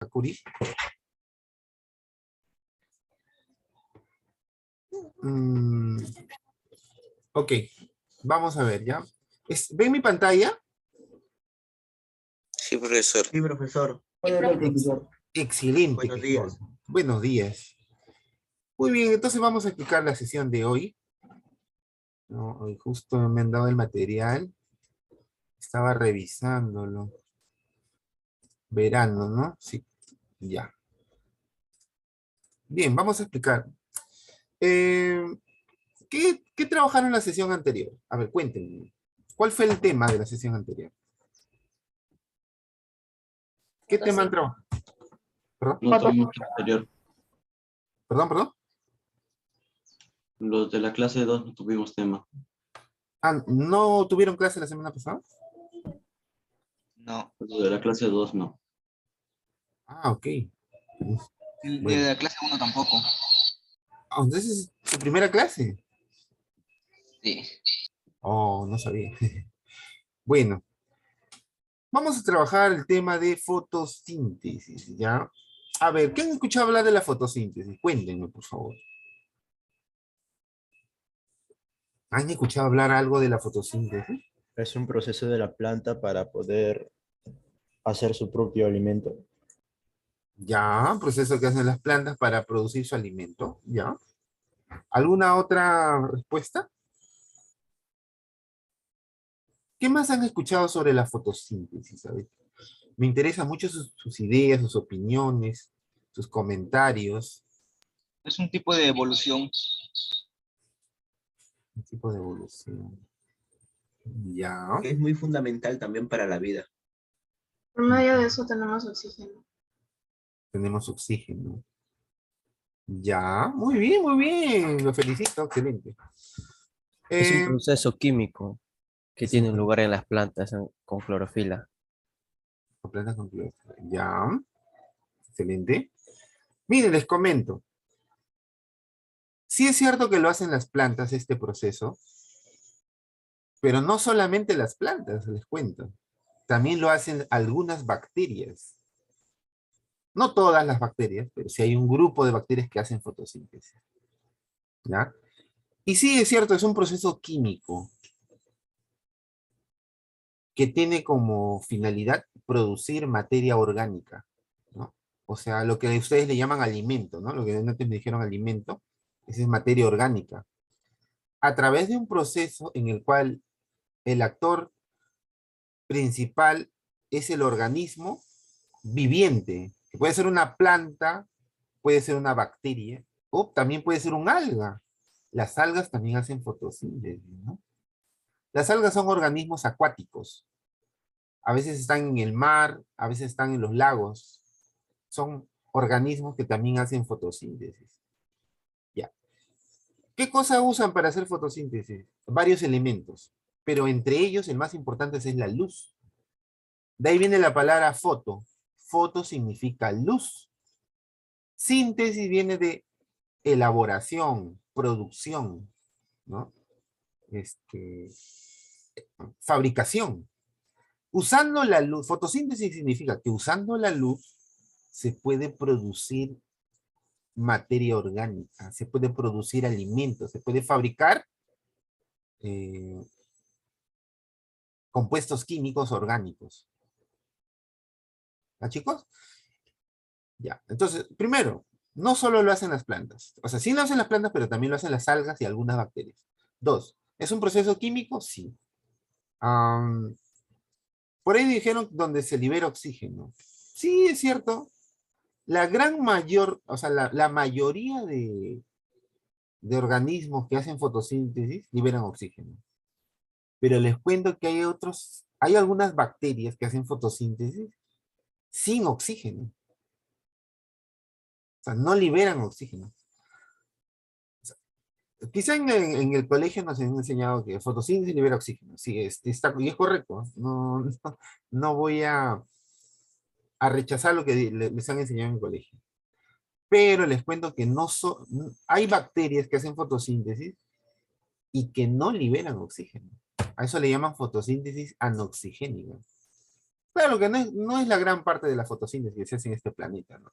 Curi. Ok, vamos a ver, ¿ya? ¿Ven mi pantalla? Sí, profesor. Sí, profesor. Excelente. Buenos días. Buenos días. Muy bien, entonces vamos a explicar la sesión de hoy. ¿No? Hoy justo me han dado el material. Estaba revisándolo. Verano, ¿no? Sí, ya. Bien, vamos a explicar. ¿Qué trabajaron en la sesión anterior? A ver, cuéntenme. ¿Cuál fue el tema de la sesión anterior? ¿Qué tema han trabajado? ¿Perdón? No tuvimos anterior. ¿Perdón? Los de la clase 2 no tuvimos tema. Ah, ¿no tuvieron clase la semana pasada? No. Los de la clase 2 no. Ah, ok. El Bueno. de la clase 1 tampoco. Ah, entonces es su primera clase. Sí. Oh, no sabía. Bueno, vamos a trabajar el tema de fotosíntesis, ¿ya? A ver, ¿quién ha escuchado hablar de la fotosíntesis? Cuéntenme, por favor. ¿Han escuchado hablar algo de la fotosíntesis? Es un proceso de la planta para poder hacer su propio alimento. Ya, proceso que hacen las plantas para producir su alimento, ¿ya? ¿Alguna otra respuesta? ¿Qué más han escuchado sobre la fotosíntesis? A ver, me interesan mucho sus ideas, sus opiniones, sus comentarios. Es un tipo de evolución. Un tipo de evolución. Ya, Que es muy fundamental también para la vida. Por medio de eso tenemos oxígeno. tenemos oxígeno. Ya, muy bien, muy bien. Lo felicito, excelente. Es un Eh, proceso químico que tiene lugar en las plantas con clorofila. plantas con clorofila. Ya, excelente. Miren, les comento. Sí es cierto que lo hacen las plantas este proceso, pero no solamente las plantas, les cuento. También lo hacen algunas bacterias. No todas las bacterias, pero sí hay un grupo de bacterias que hacen fotosíntesis. ¿Ya? Y sí es cierto, es un proceso químico que tiene como finalidad producir materia orgánica, ¿no? O sea, lo que ustedes le llaman alimento, ¿no? Lo que antes me dijeron alimento, esa es materia orgánica. A través de un proceso en el cual el actor principal es el organismo viviente, que puede ser una planta, puede ser una bacteria, o también puede ser un alga. Las algas también hacen fotosíntesis, ¿no? Las algas son organismos acuáticos. A veces están en el mar, a veces están en los lagos. Son organismos que también hacen fotosíntesis. Ya. ¿Qué cosa usan para hacer fotosíntesis? Varios elementos, pero entre ellos el más importante es la luz. De ahí viene la palabra foto. Foto significa luz. Síntesis viene de elaboración, producción, ¿no? Fabricación. Usando la luz, fotosíntesis significa que usando la luz se puede producir materia orgánica, se puede producir alimentos, se puede fabricar compuestos químicos orgánicos. ¿Ah, chicos? Ya, entonces, primero, no solo lo hacen las plantas, o sea, sí lo hacen las plantas, pero también lo hacen las algas y algunas bacterias. Dos, ¿es un proceso químico? Sí. Por ahí dijeron donde se libera oxígeno. Sí, es cierto. La gran mayor, o sea, la mayoría de organismos que hacen fotosíntesis liberan oxígeno. Pero les cuento que hay algunas bacterias que hacen fotosíntesis sin oxígeno. O sea, no liberan oxígeno. O sea, quizá en el colegio nos han enseñado que fotosíntesis libera oxígeno. Sí, y es correcto. No voy a rechazar lo que les han enseñado en el colegio. Pero les cuento que hay bacterias que hacen fotosíntesis y que no liberan oxígeno. A eso le llaman fotosíntesis anoxigénica. Claro que no es la gran parte de la fotosíntesis que se hace en este planeta, ¿no?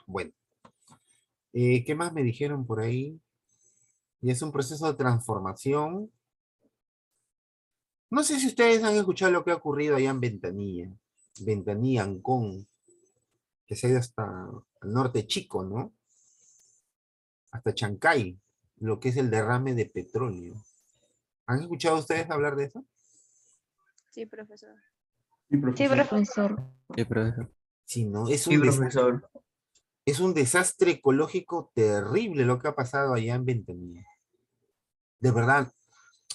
Bueno, ¿qué más me dijeron por ahí? Y es un proceso de transformación. No sé si ustedes han escuchado lo que ha ocurrido allá en Ventanilla, Ancón, que se ha ido hasta el norte chico, ¿no? Hasta Chancay, lo que es el derrame de petróleo. ¿Han escuchado ustedes hablar de eso? Sí, profesor. Sí, Sí, profesor. profesor. Sí, profesor. Sí, ¿no? Es Sí, profesor. es un desastre ecológico terrible lo que ha pasado allá en Ventanilla. De verdad,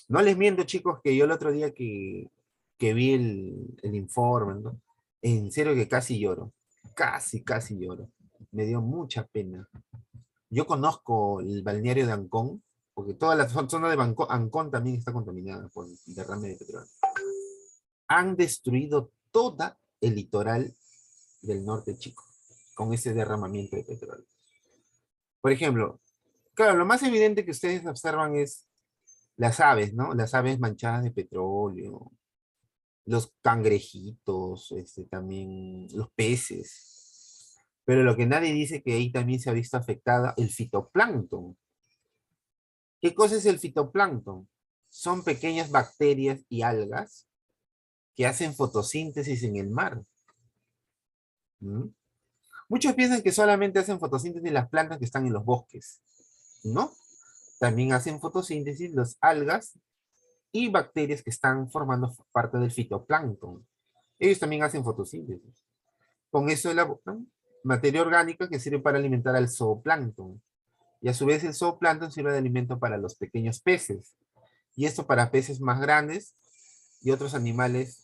no les miento, chicos, que yo el otro día que vi el informe, ¿no? En serio que casi lloro. Casi lloro. Me dio mucha pena. Yo conozco el balneario de Ancón, porque toda la zona de Ancón también está contaminada por el derrame de petróleo. Han destruido toda el litoral del norte chico con ese derramamiento de petróleo. Por ejemplo, claro, lo más evidente que ustedes observan es las aves, ¿no? Las aves manchadas de petróleo, los cangrejitos, también los peces. Pero lo que nadie dice que ahí también se ha visto afectada el fitoplancton. ¿Qué cosa es el fitoplancton? Son pequeñas bacterias y algas que hacen fotosíntesis en el mar. ¿Mm? Muchos piensan que solamente hacen fotosíntesis las plantas que están en los bosques, ¿no? También hacen fotosíntesis las algas y bacterias que están formando parte del fitoplancton. Ellos también hacen fotosíntesis. Con eso elaboran materia orgánica que sirve para alimentar al zooplancton. Y a su vez el zooplancton sirve de alimento para los pequeños peces. Y esto para peces más grandes y otros animales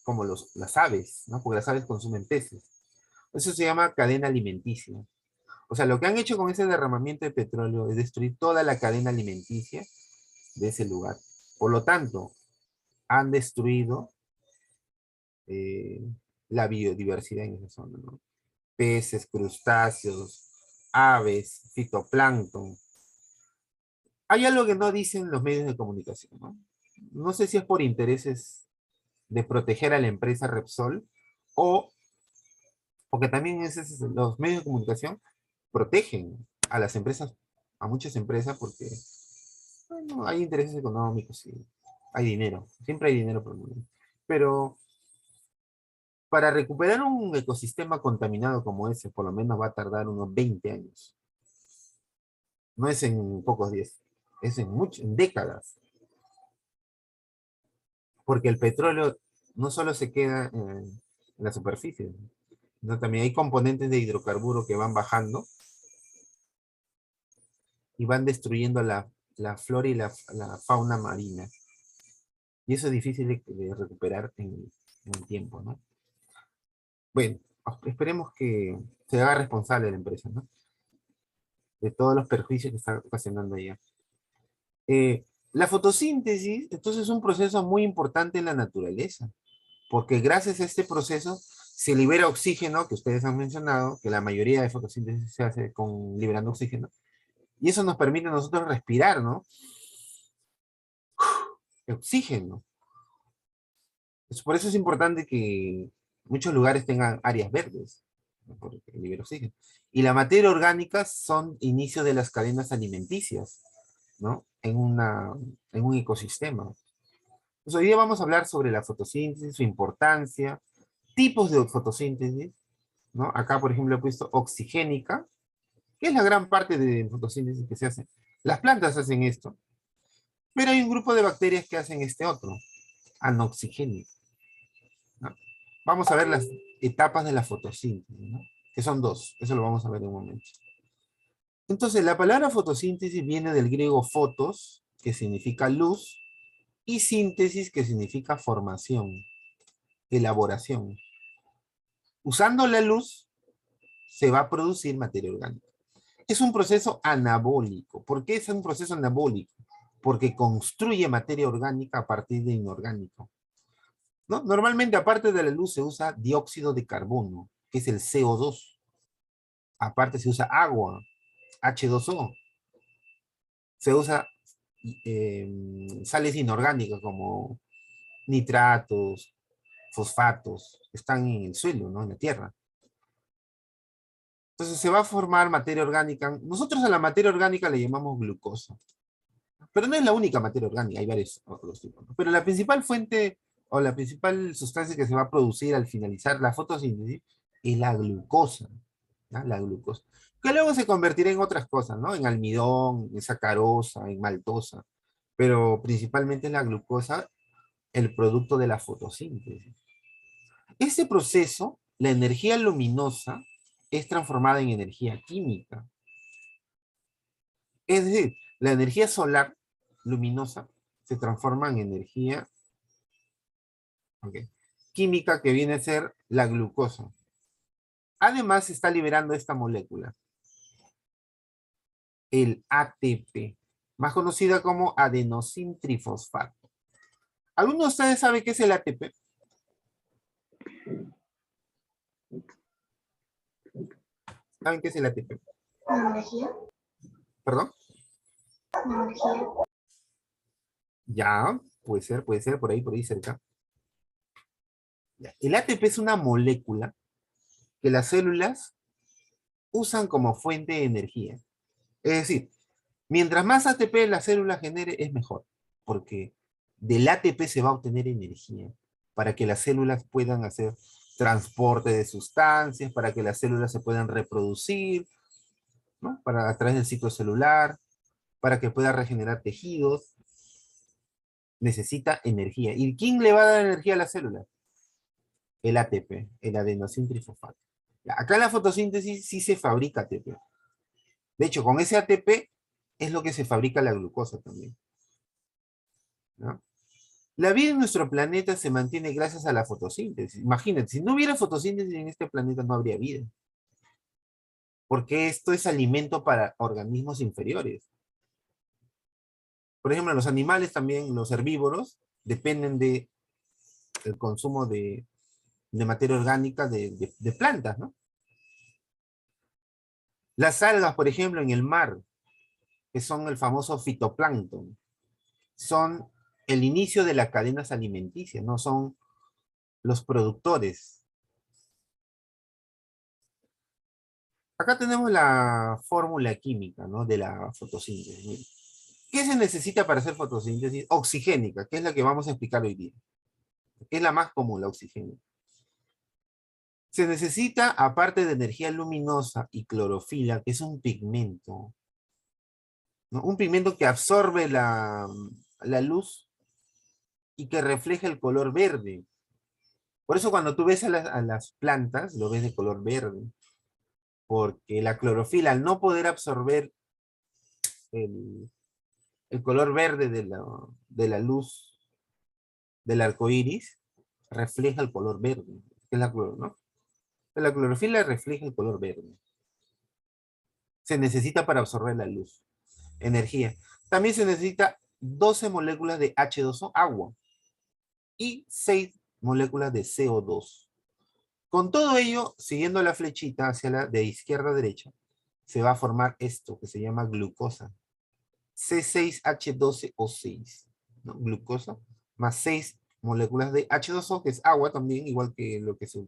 como las aves, ¿no? Porque las aves consumen peces. Eso se llama cadena alimenticia. O sea, lo que han hecho con ese derramamiento de petróleo es destruir toda la cadena alimenticia de ese lugar. Por lo tanto, han destruido eh, la biodiversidad en esa zona, ¿no? Peces, crustáceos, aves, fitoplancton. Hay algo que no dicen los medios de comunicación, ¿no? No sé si es por intereses de proteger a la empresa Repsol o porque también los medios de comunicación protegen a las empresas, a muchas empresas porque bueno, hay intereses económicos y hay dinero, siempre hay dinero por el mundo. Pero para recuperar un ecosistema contaminado como ese, por lo menos va a tardar unos 20 años. No es en pocos días, es en décadas. Porque el petróleo no solo se queda en la superficie, sino también hay componentes de hidrocarburo que van bajando y van destruyendo la flora y la fauna marina. Y eso es difícil de recuperar en el tiempo, ¿no? Bueno, esperemos que se haga responsable la empresa, ¿no? De todos los perjuicios que está ocasionando ella. La fotosíntesis, entonces, es un proceso muy importante en la naturaleza, porque gracias a este proceso se libera oxígeno, que ustedes han mencionado, que la mayoría de fotosíntesis se hace liberando oxígeno, y eso nos permite a nosotros respirar, ¿no? Oxígeno. Por eso es importante que muchos lugares tengan áreas verdes, ¿no? Porque libera oxígeno. Y la materia orgánica son inicios de las cadenas alimenticias, ¿no? En un ecosistema. Pues hoy día vamos a hablar sobre la fotosíntesis, su importancia, tipos de fotosíntesis, ¿no? Acá, por ejemplo, he puesto oxigénica, que es la gran parte de fotosíntesis que se hace. Las plantas hacen esto, pero hay un grupo de bacterias que hacen este otro, anoxigénico, ¿no? Vamos a ver las etapas de la fotosíntesis, ¿no? Que son dos, eso lo vamos a ver en un momento. Entonces, la palabra fotosíntesis viene del griego fotos, que significa luz, y síntesis, que significa formación, elaboración. Usando la luz, se va a producir materia orgánica. Es un proceso anabólico. ¿Por qué es un proceso anabólico? Porque construye materia orgánica a partir de inorgánico, ¿no? Normalmente, aparte de la luz, se usa dióxido de carbono, que es el CO2. Aparte se usa agua, H2O. Se usa sales inorgánicas como Nitratos, fosfatos, están en el suelo, ¿no? En la tierra. Entonces se va a formar materia orgánica. Nosotros a la materia orgánica le llamamos glucosa. Pero no es la única materia orgánica, hay varios otros tipos, ¿no? Pero la principal fuente o la principal sustancia que se va a producir al finalizar la fotosíntesis es la glucosa, ¿no? La glucosa. Que luego se convertirá en otras cosas, ¿no? En almidón, en sacarosa, en maltosa. Pero principalmente es la glucosa el producto de la fotosíntesis. Este proceso, la energía luminosa, es transformada en energía química. Es decir, la energía solar luminosa se transforma en energía química que viene a ser la glucosa. Además, se está liberando esta molécula, el ATP, más conocida como adenosín trifosfato. ¿Alguno de ustedes sabe qué es el ATP? ¿Saben qué es el ATP? ¿Energía? ¿Perdón? ¿Energía? Ya, puede ser, por ahí cerca. El ATP es una molécula que las células usan como fuente de energía. Es decir, mientras más ATP la célula genere, es mejor, porque del ATP se va a obtener energía para que las células puedan hacer transporte de sustancias, para que las células se puedan reproducir, ¿no? A través del ciclo celular, para que pueda regenerar tejidos. Necesita energía. ¿Y quién le va a dar energía a la célula? El ATP, el adenosín trifosfato. Acá en la fotosíntesis sí se fabrica ATP. De hecho, con ese ATP es lo que se fabrica la glucosa también, ¿no? La vida en nuestro planeta se mantiene gracias a la fotosíntesis. Imagínate, si no hubiera fotosíntesis en este planeta no habría vida. Porque esto es alimento para organismos inferiores. Por ejemplo, los animales también, los herbívoros, dependen del consumo de materia orgánica de plantas, ¿no? Las algas, por ejemplo, en el mar, que son el famoso fitoplancton, son el inicio de las cadenas alimenticias, no son los productores. Acá tenemos la fórmula química, ¿no? De la fotosíntesis. Miren. ¿Qué se necesita para hacer fotosíntesis? Oxigénica, que es la que vamos a explicar hoy día. Que es la más común, la oxigénica. Se necesita, aparte de energía luminosa y clorofila, que es un pigmento, ¿no? Un pigmento que absorbe la luz y que refleja el color verde. Por eso cuando tú ves a las plantas, lo ves de color verde. Porque la clorofila, al no poder absorber el color verde de la luz del arco iris, refleja el color verde. Que es la ¿no? La clorofila refleja el color verde. Se necesita para absorber la luz. Energía. También se necesita 12 moléculas de H2O, agua, y 6 moléculas de CO2. Con todo ello, siguiendo la flechita hacia la de izquierda a derecha, se va a formar esto que se llama glucosa. C6H12O6, ¿no? Glucosa, más 6 moléculas de H2O, que es agua también, igual que lo que se...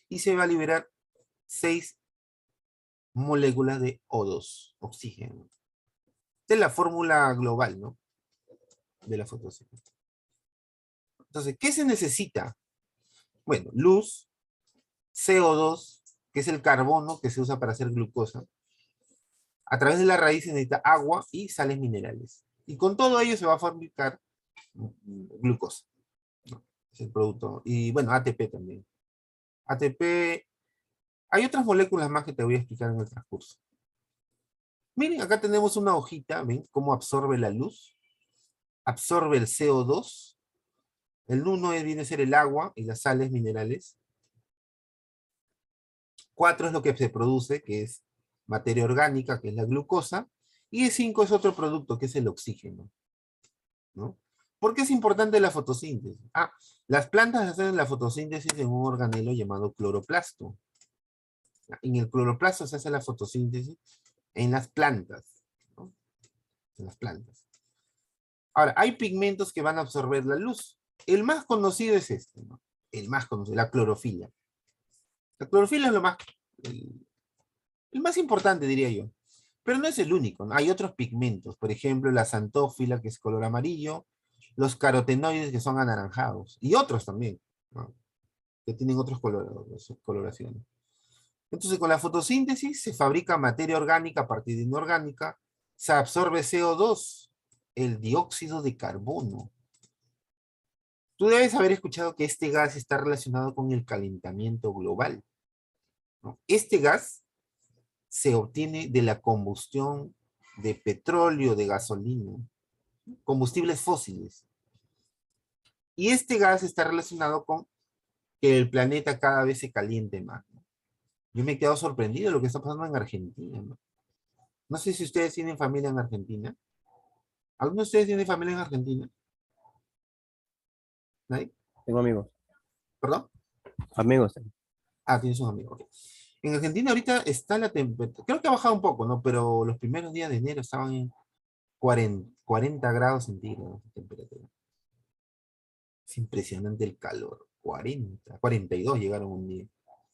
Y se va a liberar 6 moléculas de O2, oxígeno. Esta es la fórmula global, ¿no? De la fotosíntesis. Entonces, ¿qué se necesita? Bueno, luz, CO2, que es el carbono que se usa para hacer glucosa. A través de la raíz se necesita agua y sales minerales. Y con todo ello se va a fabricar glucosa, ¿no? Es el producto. Y bueno, ATP también. ATP, hay otras moléculas más que te voy a explicar en el transcurso. Miren, acá tenemos una hojita, ¿ven? Cómo absorbe la luz. Absorbe el CO2. El 1 viene a ser el agua y las sales minerales. 4 es lo que se produce, que es materia orgánica, que es la glucosa. Y el 5 es otro producto, que es el oxígeno, ¿no? ¿Por qué es importante la fotosíntesis? Las plantas hacen la fotosíntesis en un organelo llamado cloroplasto. En el cloroplasto se hace la fotosíntesis en las plantas, ¿no? En las plantas. Ahora, hay pigmentos que van a absorber la luz. El más conocido es este, ¿no? El más conocido, la clorofila. La clorofila es el más importante, diría yo. Pero no es el único, ¿no? Hay otros pigmentos, por ejemplo, la xantófila, que es color amarillo, los carotenoides, que son anaranjados, y otros también, ¿no? Que tienen otros coloraciones. Entonces, con la fotosíntesis se fabrica materia orgánica a partir de inorgánica, se absorbe CO2, el dióxido de carbono. Tú debes haber escuchado que este gas está relacionado con el calentamiento global, ¿no? Este gas se obtiene de la combustión de petróleo, de gasolina, combustibles fósiles. Y este gas está relacionado con que el planeta cada vez se caliente más, ¿no? Yo me he quedado sorprendido de lo que está pasando en Argentina, ¿no? No sé si ustedes tienen familia en Argentina. ¿Alguno de ustedes tiene familia en Argentina? ¿Nadie? Tengo amigos. ¿Perdón? Amigos. Ah, tienes un amigo. Ok. En Argentina ahorita está la temperatura, creo que ha bajado un poco, ¿no? Pero los primeros días de enero estaban en 40 grados centígrados de temperatura. Es impresionante el calor. 42 llegaron un día.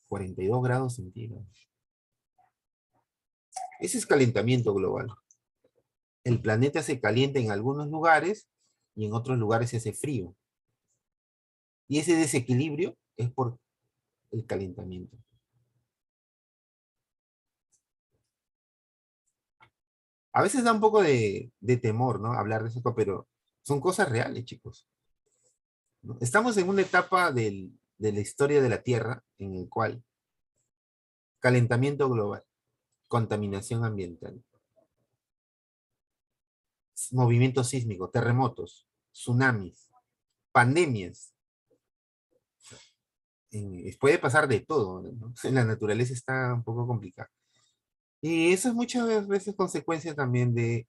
42 grados centígrados. Ese es calentamiento global. El planeta se calienta en algunos lugares y en otros lugares se hace frío. Y ese desequilibrio es por el calentamiento. A veces da un poco de temor, ¿no? Hablar de eso, pero son cosas reales, chicos, ¿no? Estamos en una etapa de la historia de la Tierra en el cual calentamiento global, contaminación ambiental, movimiento sísmico, terremotos, tsunamis, pandemias. Puede pasar de todo, ¿no? La naturaleza está un poco complicada. Y eso es muchas veces consecuencia también de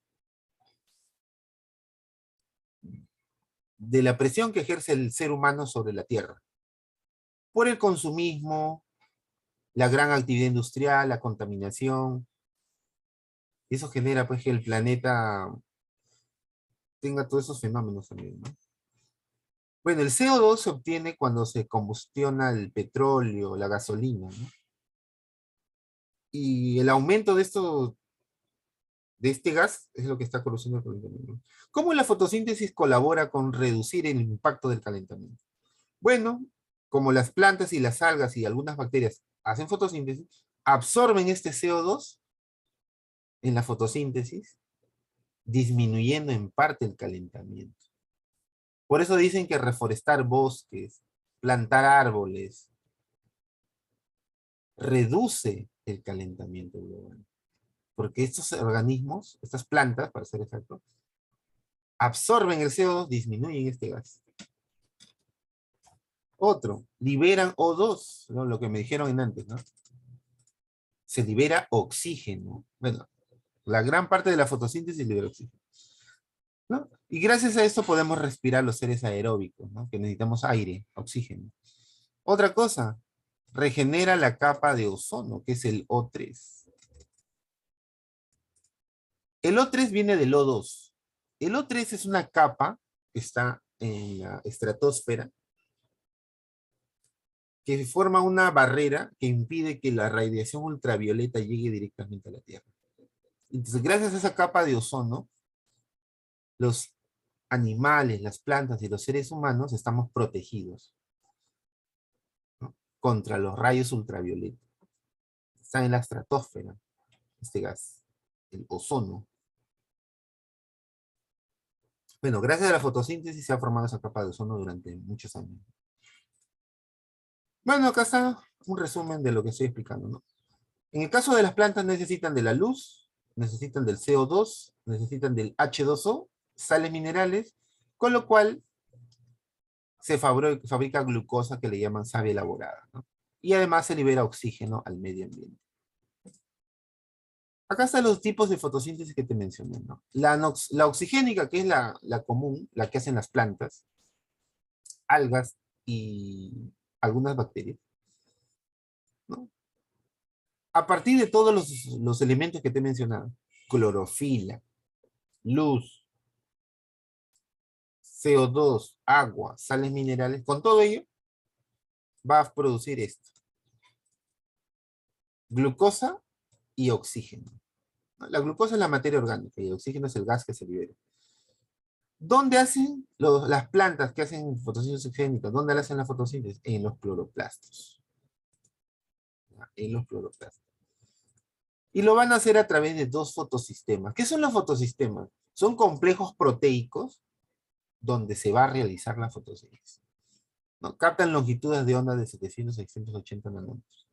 la presión que ejerce el ser humano sobre la Tierra. Por el consumismo, la gran actividad industrial, la contaminación. Y eso genera pues que el planeta tenga todos esos fenómenos también, ¿no? Bueno, el CO2 se obtiene cuando se combustiona el petróleo, la gasolina, ¿no? Y el aumento de este gas es lo que está produciendo el calentamiento. ¿Cómo la fotosíntesis colabora con reducir el impacto del calentamiento? Bueno, como las plantas y las algas y algunas bacterias hacen fotosíntesis, absorben este CO2 en la fotosíntesis, disminuyendo en parte el calentamiento. Por eso dicen que reforestar bosques, plantar árboles, reduce el calentamiento global. Porque estos organismos, estas plantas, para ser exacto, absorben el CO2, disminuyen este gas. Otro, liberan O2, ¿no? Lo que me dijeron en antes, ¿no? Se libera oxígeno. Bueno, la gran parte de la fotosíntesis libera oxígeno, ¿no? Y gracias a esto podemos respirar los seres aeróbicos, ¿no? Que necesitamos aire, oxígeno. Otra cosa, regenera la capa de ozono, que es el O3. El O3 viene del O2. El O3 es una capa que está en la estratosfera, que forma una barrera que impide que la radiación ultravioleta llegue directamente a la Tierra. Entonces, gracias a esa capa de ozono, los animales, las plantas y los seres humanos estamos protegidos, ¿no? Contra los rayos ultravioleta. Está en la estratosfera, este gas, el ozono. Bueno, gracias a la fotosíntesis se ha formado esa capa de ozono durante muchos años. Bueno, acá está un resumen de lo que estoy explicando, ¿no? En el caso de las plantas necesitan de la luz, necesitan del CO2, necesitan del H2O, sales minerales, con lo cual se fabrica glucosa que le llaman savia elaborada, ¿no? Y además se libera oxígeno al medio ambiente. Acá están los tipos de fotosíntesis que te mencioné, ¿no? La oxigénica, que es la común, la que hacen las plantas, algas y algunas bacterias, ¿no? A partir de todos los elementos que te he mencionado, clorofila, luz, CO2, agua, sales minerales, con todo ello, va a producir esto. Glucosa y oxígeno. La glucosa es la materia orgánica y el oxígeno es el gas que se libera. ¿Dónde hacen las plantas que hacen fotosíntesis oxigénica? ¿Dónde le hacen la fotosíntesis? En los cloroplastos. En los cloroplastos. Y lo van a hacer a través de dos fotosistemas. ¿Qué son los fotosistemas? Son complejos proteicos donde se va a realizar la fotosíntesis. ¿No? Captan longitudes de onda de 700 a 680 nanómetros.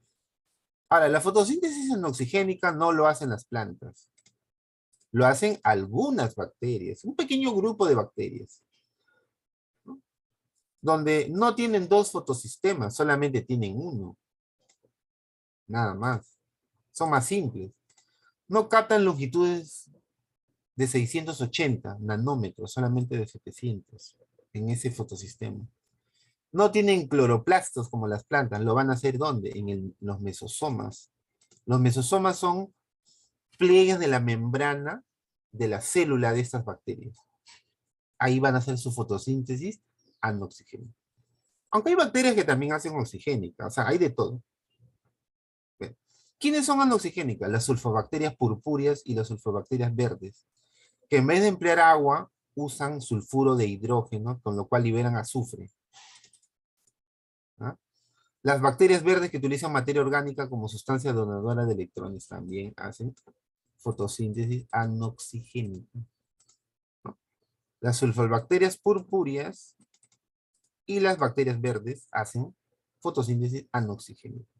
Ahora, la fotosíntesis oxigénica no lo hacen las plantas. Lo hacen algunas bacterias, un pequeño grupo de bacterias, ¿no? Donde no tienen dos fotosistemas, solamente tienen uno. Nada más. Son más simples. No captan longitudes de 680 nanómetros, solamente de 700 en ese fotosistema. No tienen cloroplastos como las plantas. ¿Lo van a hacer dónde? En los mesosomas. Los mesosomas son pliegues de la membrana de la célula de estas bacterias. Ahí van a hacer su fotosíntesis anoxigénica. Aunque hay bacterias que también hacen oxigénica, o sea, hay de todo. Bueno, ¿quiénes son anoxigénicas? Las sulfobacterias purpúreas y las sulfobacterias verdes, que en vez de emplear agua, usan sulfuro de hidrógeno, con lo cual liberan azufre. ¿Ah? Las bacterias verdes que utilizan materia orgánica como sustancia donadora de electrones también hacen fotosíntesis anoxigénica. ¿No? Las sulfobacterias purpúreas y las bacterias verdes hacen fotosíntesis anoxigénica.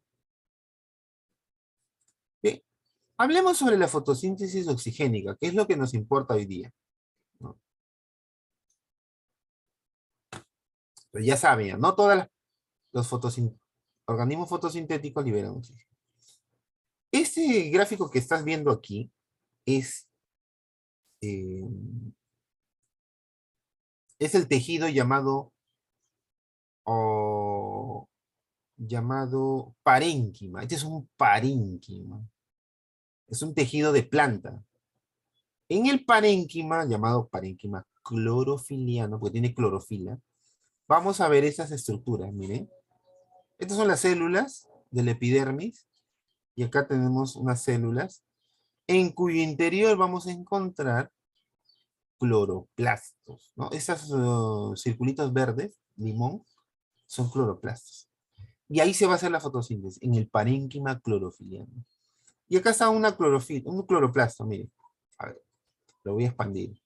Bien, hablemos sobre la fotosíntesis oxigénica, que es lo que nos importa hoy día, ¿no? Pero ya saben, no todos los organismos fotosintéticos liberan oxígeno. Este gráfico que estás viendo aquí es el tejido llamado parénquima. Este es un parénquima. Es un tejido de planta. En el parénquima, llamado parénquima clorofiliano, porque tiene clorofila, vamos a ver esas estructuras, miren. Estas son las células del epidermis, y acá tenemos unas células, en cuyo interior vamos a encontrar cloroplastos, ¿no? Esos circulitos verdes, limón, son cloroplastos. Y ahí se va a hacer la fotosíntesis, en el parénquima clorofiliano. Y acá está un cloroplasto, miren. A ver, lo voy a expandir.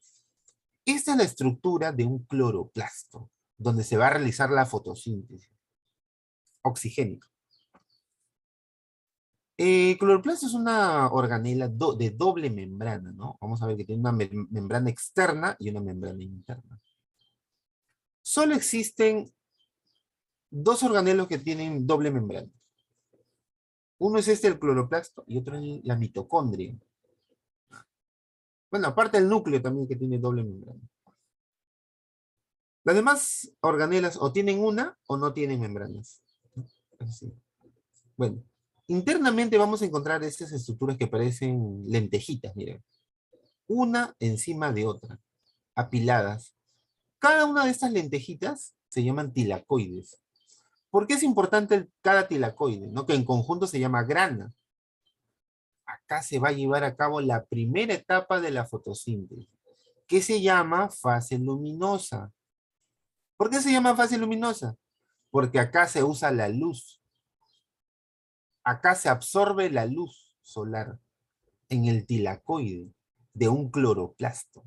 Esta es la estructura de un cloroplasto, donde se va a realizar la fotosíntesis oxigénica. El cloroplasto es una organela de doble membrana, ¿no? Vamos a ver que tiene una membrana externa y una membrana interna. Solo existen dos organelos que tienen doble membrana. Uno es el cloroplasto, y otro es la mitocondria. Bueno, aparte del núcleo también que tiene doble membrana. Las demás organelas o tienen una o no tienen membranas. Así. Bueno, internamente vamos a encontrar estas estructuras que parecen lentejitas, miren. Una encima de otra, apiladas. Cada una de estas lentejitas se llaman tilacoides. ¿Por qué es importante cada tilacoide? ¿No? Que en conjunto se llama grana. Acá se va a llevar a cabo la primera etapa de la fotosíntesis, que se llama fase luminosa. ¿Por qué se llama fase luminosa? Porque acá se usa la luz. Acá se absorbe la luz solar en el tilacoide de un cloroplasto.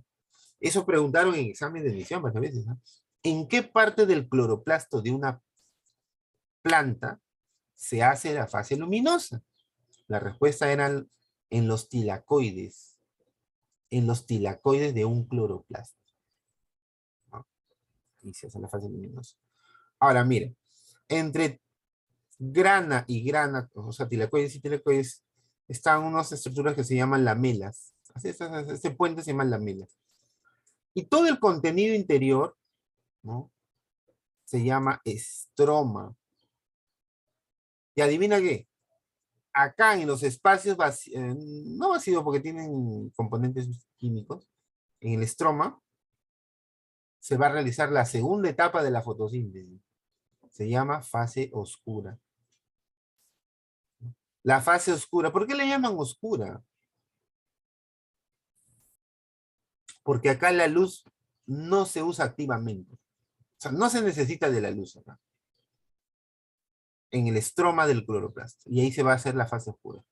Eso preguntaron en examen de admisión varias veces, ¿no? ¿En qué parte del cloroplasto de una planta se hace la fase luminosa? La respuesta era en los tilacoides. En los tilacoides de un cloroplasto, ¿no? Y se hace la fase luminosa. Ahora, miren, entre grana y grana, o sea, tilacoides y tilacoides, están unas estructuras que se llaman lamelas. Este puente se llama lamelas. Y todo el contenido interior, ¿no?, se llama estroma. ¿Y adivina qué? Acá en los espacios vacíos, no vacíos porque tienen componentes químicos, en el estroma, se va a realizar la segunda etapa de la fotosíntesis. Se llama fase oscura. La fase oscura, ¿por qué le llaman oscura? Porque acá la luz no se usa activamente. O sea, no se necesita de la luz acá. En el estroma del cloroplasto. Y ahí se va a hacer la fase oscura.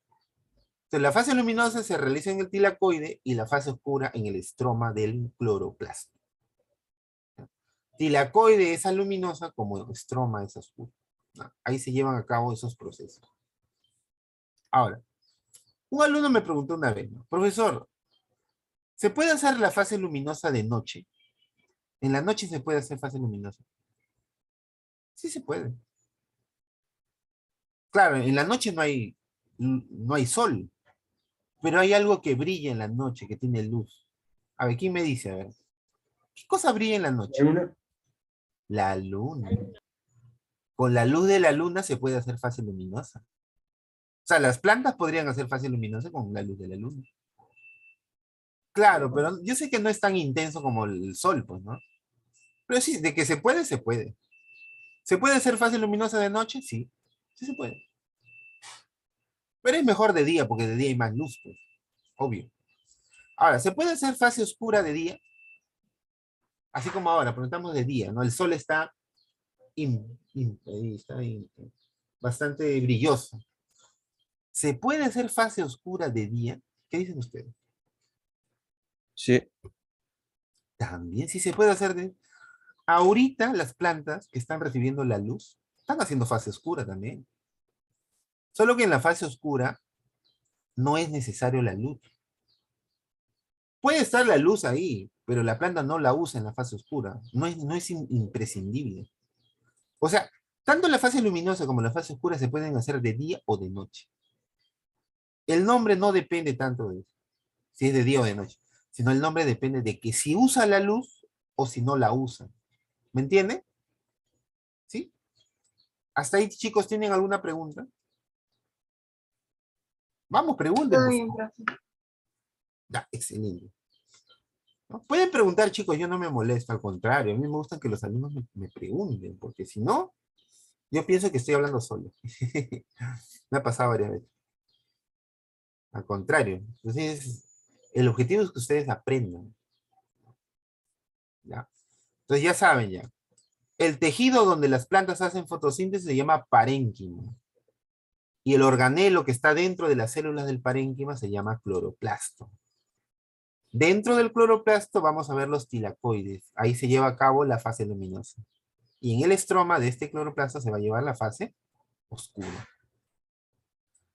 Entonces, la fase luminosa se realiza en el tilacoide y la fase oscura en el estroma del cloroplasto. Tilacoide es luminosa como estroma es oscura. Ahí se llevan a cabo esos procesos. Ahora, un alumno me preguntó una vez, ¿no? Profesor, ¿se puede hacer la fase luminosa de noche? ¿En la noche se puede hacer fase luminosa? Sí se puede. Claro, en la noche no hay sol, pero hay algo que brilla en la noche, que tiene luz. A ver, ¿quién me dice? A ver, ¿qué cosa brilla en la noche? La luna. Con la luz de la luna se puede hacer fase luminosa. O sea, las plantas podrían hacer fase luminosa con la luz de la luna. Claro, pero yo sé que no es tan intenso como el sol, pues, ¿no? Pero sí, de que se puede, se puede. ¿Se puede hacer fase luminosa de noche? Sí, sí se puede. Pero es mejor de día, porque de día hay más luz, pues, obvio. Ahora, ¿se puede hacer fase oscura de día? Así como ahora, preguntamos de día, ¿no? El sol está, ahí está bastante brilloso. ¿Se puede hacer fase oscura de día? ¿Qué dicen ustedes? Sí. También sí se puede hacer de... Ahorita las plantas que están recibiendo la luz están haciendo fase oscura también. Solo que en la fase oscura no es necesario la luz. Puede estar la luz ahí, pero la planta no la usa en la fase oscura. No es imprescindible. O sea, tanto la fase luminosa como la fase oscura se pueden hacer de día o de noche. El nombre no depende tanto de eso, si es de día o de noche, sino el nombre depende de que si usa la luz o si no la usa. ¿Me entienden? ¿Sí? ¿Hasta ahí, chicos, tienen alguna pregunta? Vamos, pregunten. Todo bien, profe. Ya, excelente. ¿No? Pueden preguntar, chicos, yo no me molesto, al contrario, a mí me gusta que los alumnos me pregunten, porque si no, yo pienso que estoy hablando solo. Me ha pasado varias veces. Al contrario. Entonces, el objetivo es que ustedes aprendan. ¿Ya? Entonces ya saben ya. El tejido donde las plantas hacen fotosíntesis se llama parénquima. Y el organelo que está dentro de las células del parénquima se llama cloroplasto. Dentro del cloroplasto vamos a ver los tilacoides. Ahí se lleva a cabo la fase luminosa. Y en el estroma de este cloroplasto se va a llevar la fase oscura.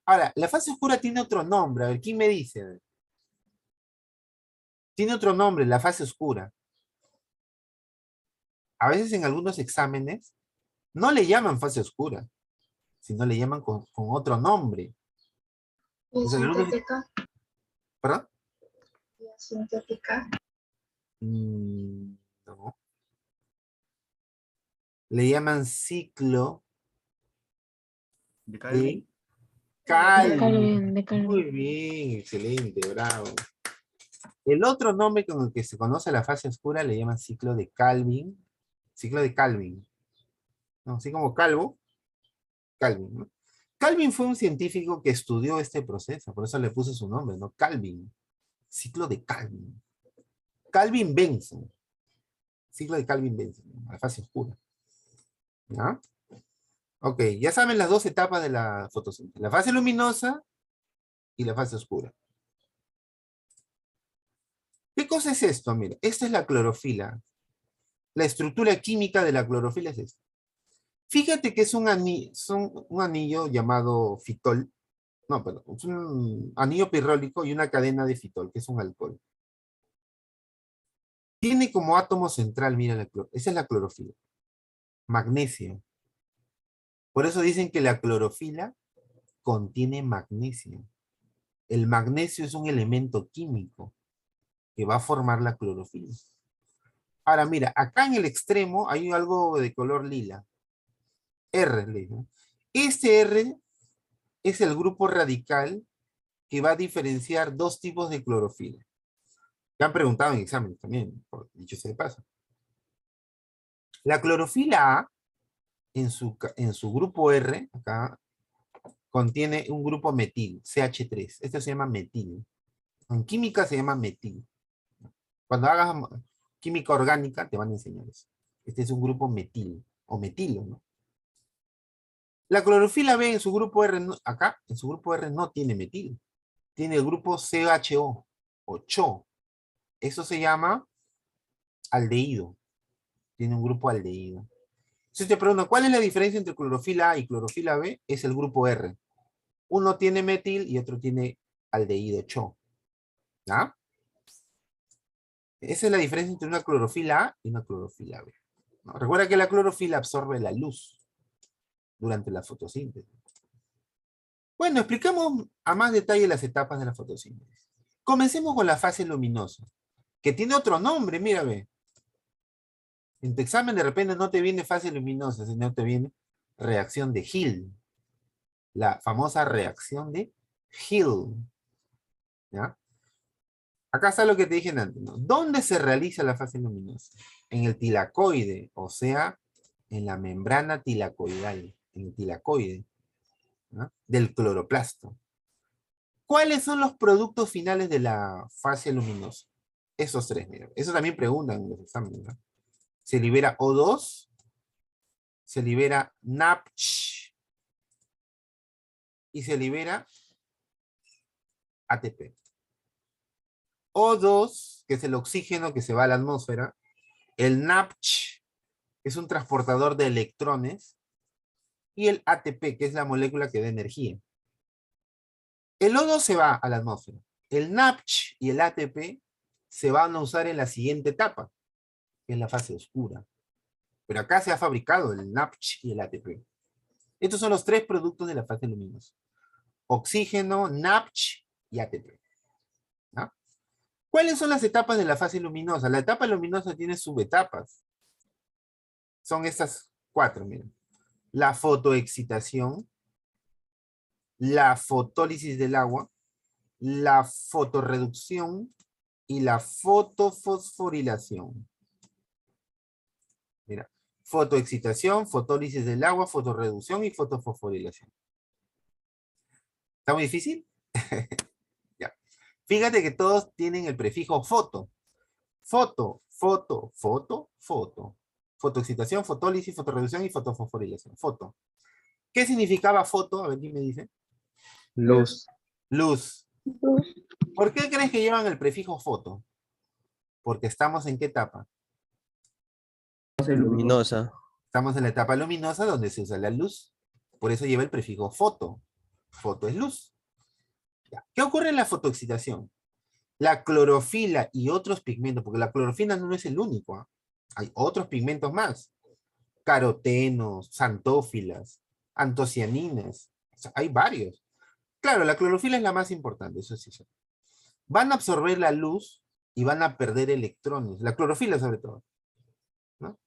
Ahora, la fase oscura tiene otro nombre. A ver, ¿quién me dice? A ver. Tiene otro nombre, la fase oscura. A veces en algunos exámenes no le llaman fase oscura, sino le llaman con otro nombre. ¿Y Entonces, el alumno- sintética? ¿Perdón? ¿Y sintética? No. Le llaman ciclo ¿De de Calvin? Calvin. De Calvin. Muy bien, excelente, bravo. El otro nombre con el que se conoce la fase oscura le llaman ciclo de Calvin. Ciclo de Calvin. ¿No? Así como calvo, Calvin, ¿no? Calvin fue un científico que estudió este proceso, por eso le puso su nombre, ¿no? Calvin. Ciclo de Calvin. Calvin Benson. Ciclo de Calvin Benson, ¿no? La fase oscura. ¿Ya? Ok, ya saben las dos etapas de la fotosíntesis. La fase luminosa y la fase oscura. ¿Qué cosa es esto? Mira, esta es la clorofila. La estructura química de la clorofila es esta. Fíjate que es un anillo llamado fitol. No, perdón, es un anillo pirrólico y una cadena de fitol, que es un alcohol. Tiene como átomo central, mira, esa es la clorofila. Magnesio. Por eso dicen que la clorofila contiene magnesio. El magnesio es un elemento químico que va a formar la clorofila. Ahora mira, acá en el extremo hay algo de color lila. R, le digo. Este R es el grupo radical que va a diferenciar dos tipos de clorofila. Me han preguntado en exámenes también, por dicho sea de paso. La clorofila A, en su grupo R, acá, contiene un grupo metil, CH3. Esto se llama metil. En química se llama metil. Cuando hagas química orgánica, te van a enseñar eso. Este es un grupo metil, o metilo, ¿no? La clorofila B en su grupo R, acá, en su grupo R no tiene metil. Tiene el grupo CHO, o CHO. Eso se llama aldehído. Tiene un grupo aldehído. Si te pregunto, ¿cuál es la diferencia entre clorofila A y clorofila B? Es el grupo R. Uno tiene metil y otro tiene aldehído, CHO. ¿Ya? Esa es la diferencia entre una clorofila A y una clorofila B. ¿No? Recuerda que la clorofila absorbe la luz durante la fotosíntesis. Bueno, explicamos a más detalle las etapas de la fotosíntesis. Comencemos con la fase luminosa, que tiene otro nombre, mira, ve. En tu examen de repente no te viene fase luminosa, sino te viene reacción de Hill. La famosa reacción de Hill. ¿Ya? Acá está lo que te dije antes, ¿no? ¿Dónde se realiza la fase luminosa? En el tilacoide, o sea, en la membrana tilacoidal, en el tilacoide, ¿no? Del cloroplasto. ¿Cuáles son los productos finales de la fase luminosa? Esos tres, mira. Eso también preguntan en los exámenes, ¿no? Se libera O2, se libera NAPCH y se libera ATP. O2, que es el oxígeno que se va a la atmósfera. El NAPCH, que es un transportador de electrones. Y el ATP, que es la molécula que da energía. El O2 se va a la atmósfera. El NAPCH y el ATP se van a usar en la siguiente etapa, que es la fase oscura. Pero acá se ha fabricado el NAPCH y el ATP. Estos son los tres productos de la fase luminosa. Oxígeno, NAPCH y ATP. ¿No? ¿Cuáles son las etapas de la fase luminosa? La etapa luminosa tiene subetapas. Son estas cuatro, miren. La fotoexcitación, la fotólisis del agua, la fotorreducción y la fotofosforilación. Mira, fotoexcitación, fotólisis del agua, fotorreducción y fotofosforilación. ¿Está muy difícil? Ya. Fíjate que todos tienen el prefijo foto. Foto, foto, foto, foto. Fotoexcitación, fotólisis, fotorreducción y fotofosforilación. Foto. ¿Qué significaba foto? A ver, ¿quién me dice? Luz. Luz. ¿Por qué crees que llevan el prefijo foto? Porque estamos ¿en qué etapa? Luminosa. Estamos en la etapa luminosa donde se usa la luz. Por eso lleva el prefijo foto. Foto es luz. Ya. ¿Qué ocurre en la fotoexcitación? La clorofila y otros pigmentos, porque la clorofila no es el único. ¿Eh? Hay otros pigmentos más. Carotenos, xantófilas, antocianinas. O sea, hay varios. Claro, la clorofila es la más importante, eso sí. Van a absorber la luz y van a perder electrones. La clorofila sobre todo. ¿No?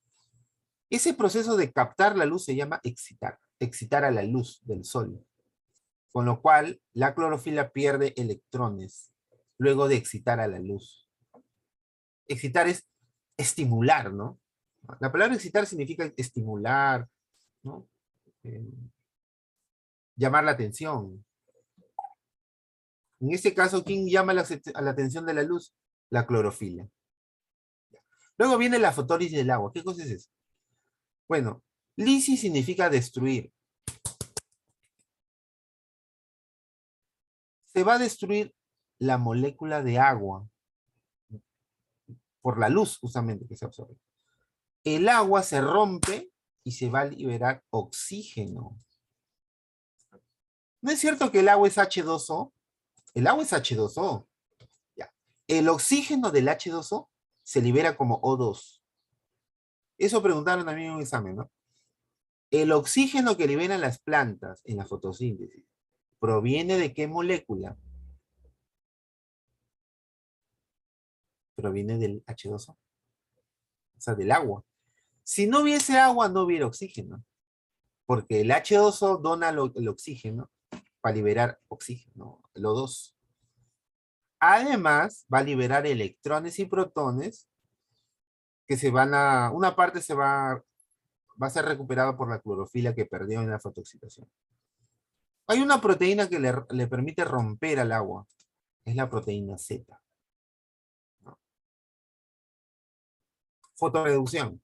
Ese proceso de captar la luz se llama excitar. Excitar a la luz del sol. Con lo cual, la clorofila pierde electrones luego de excitar a la luz. Excitar es estimular, ¿no? La palabra excitar significa estimular, ¿no? Llamar la atención. En este caso, ¿quién llama a la atención de la luz? La clorofila. Luego viene la fotólisis del agua. ¿Qué cosa es eso? Bueno, lisis significa destruir. Se va a destruir la molécula de agua por la luz justamente que se absorbe. El agua se rompe y se va a liberar oxígeno. ¿No es cierto que el agua es H2O? El agua es H2O. Ya. El oxígeno del H2O se libera como O2. Eso preguntaron también en un examen, ¿no? El oxígeno que liberan las plantas en la fotosíntesis, ¿proviene de qué molécula? Proviene del H2O. O sea, del agua. Si no hubiese agua, no hubiera oxígeno. Porque el H2O dona el oxígeno para liberar oxígeno, el O2. Además, va a liberar electrones y protones que una parte va a ser recuperada por la clorofila que perdió en la fotoexcitación. Hay una proteína que le permite romper al agua. Es la proteína Z. ¿No? Fotoreducción.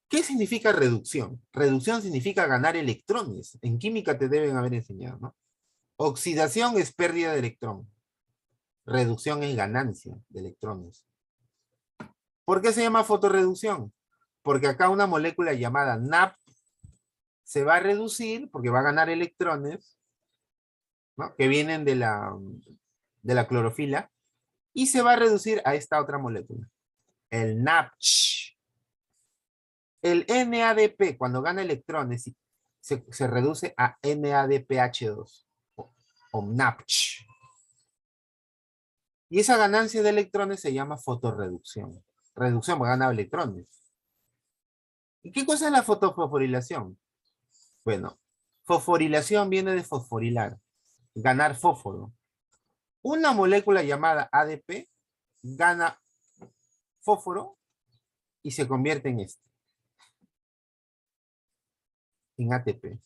¿Qué significa reducción? Reducción significa ganar electrones. En química te deben haber enseñado, ¿no? Oxidación es pérdida de electrón. Reducción es ganancia de electrones. ¿Por qué se llama fotorreducción? Porque acá una molécula llamada NAP se va a reducir porque va a ganar electrones, ¿no? Que vienen de la clorofila y se va a reducir a esta otra molécula, el NAPCH. El NADP, cuando gana electrones, se reduce a NADPH2 o NAPCH. Y esa ganancia de electrones se llama fotorreducción. Reducción porque gana electrones. ¿Y qué cosa es la fotofosforilación? Bueno, fosforilación viene de fosforilar, ganar fósforo. Una molécula llamada ADP gana fósforo y se convierte en en ATP.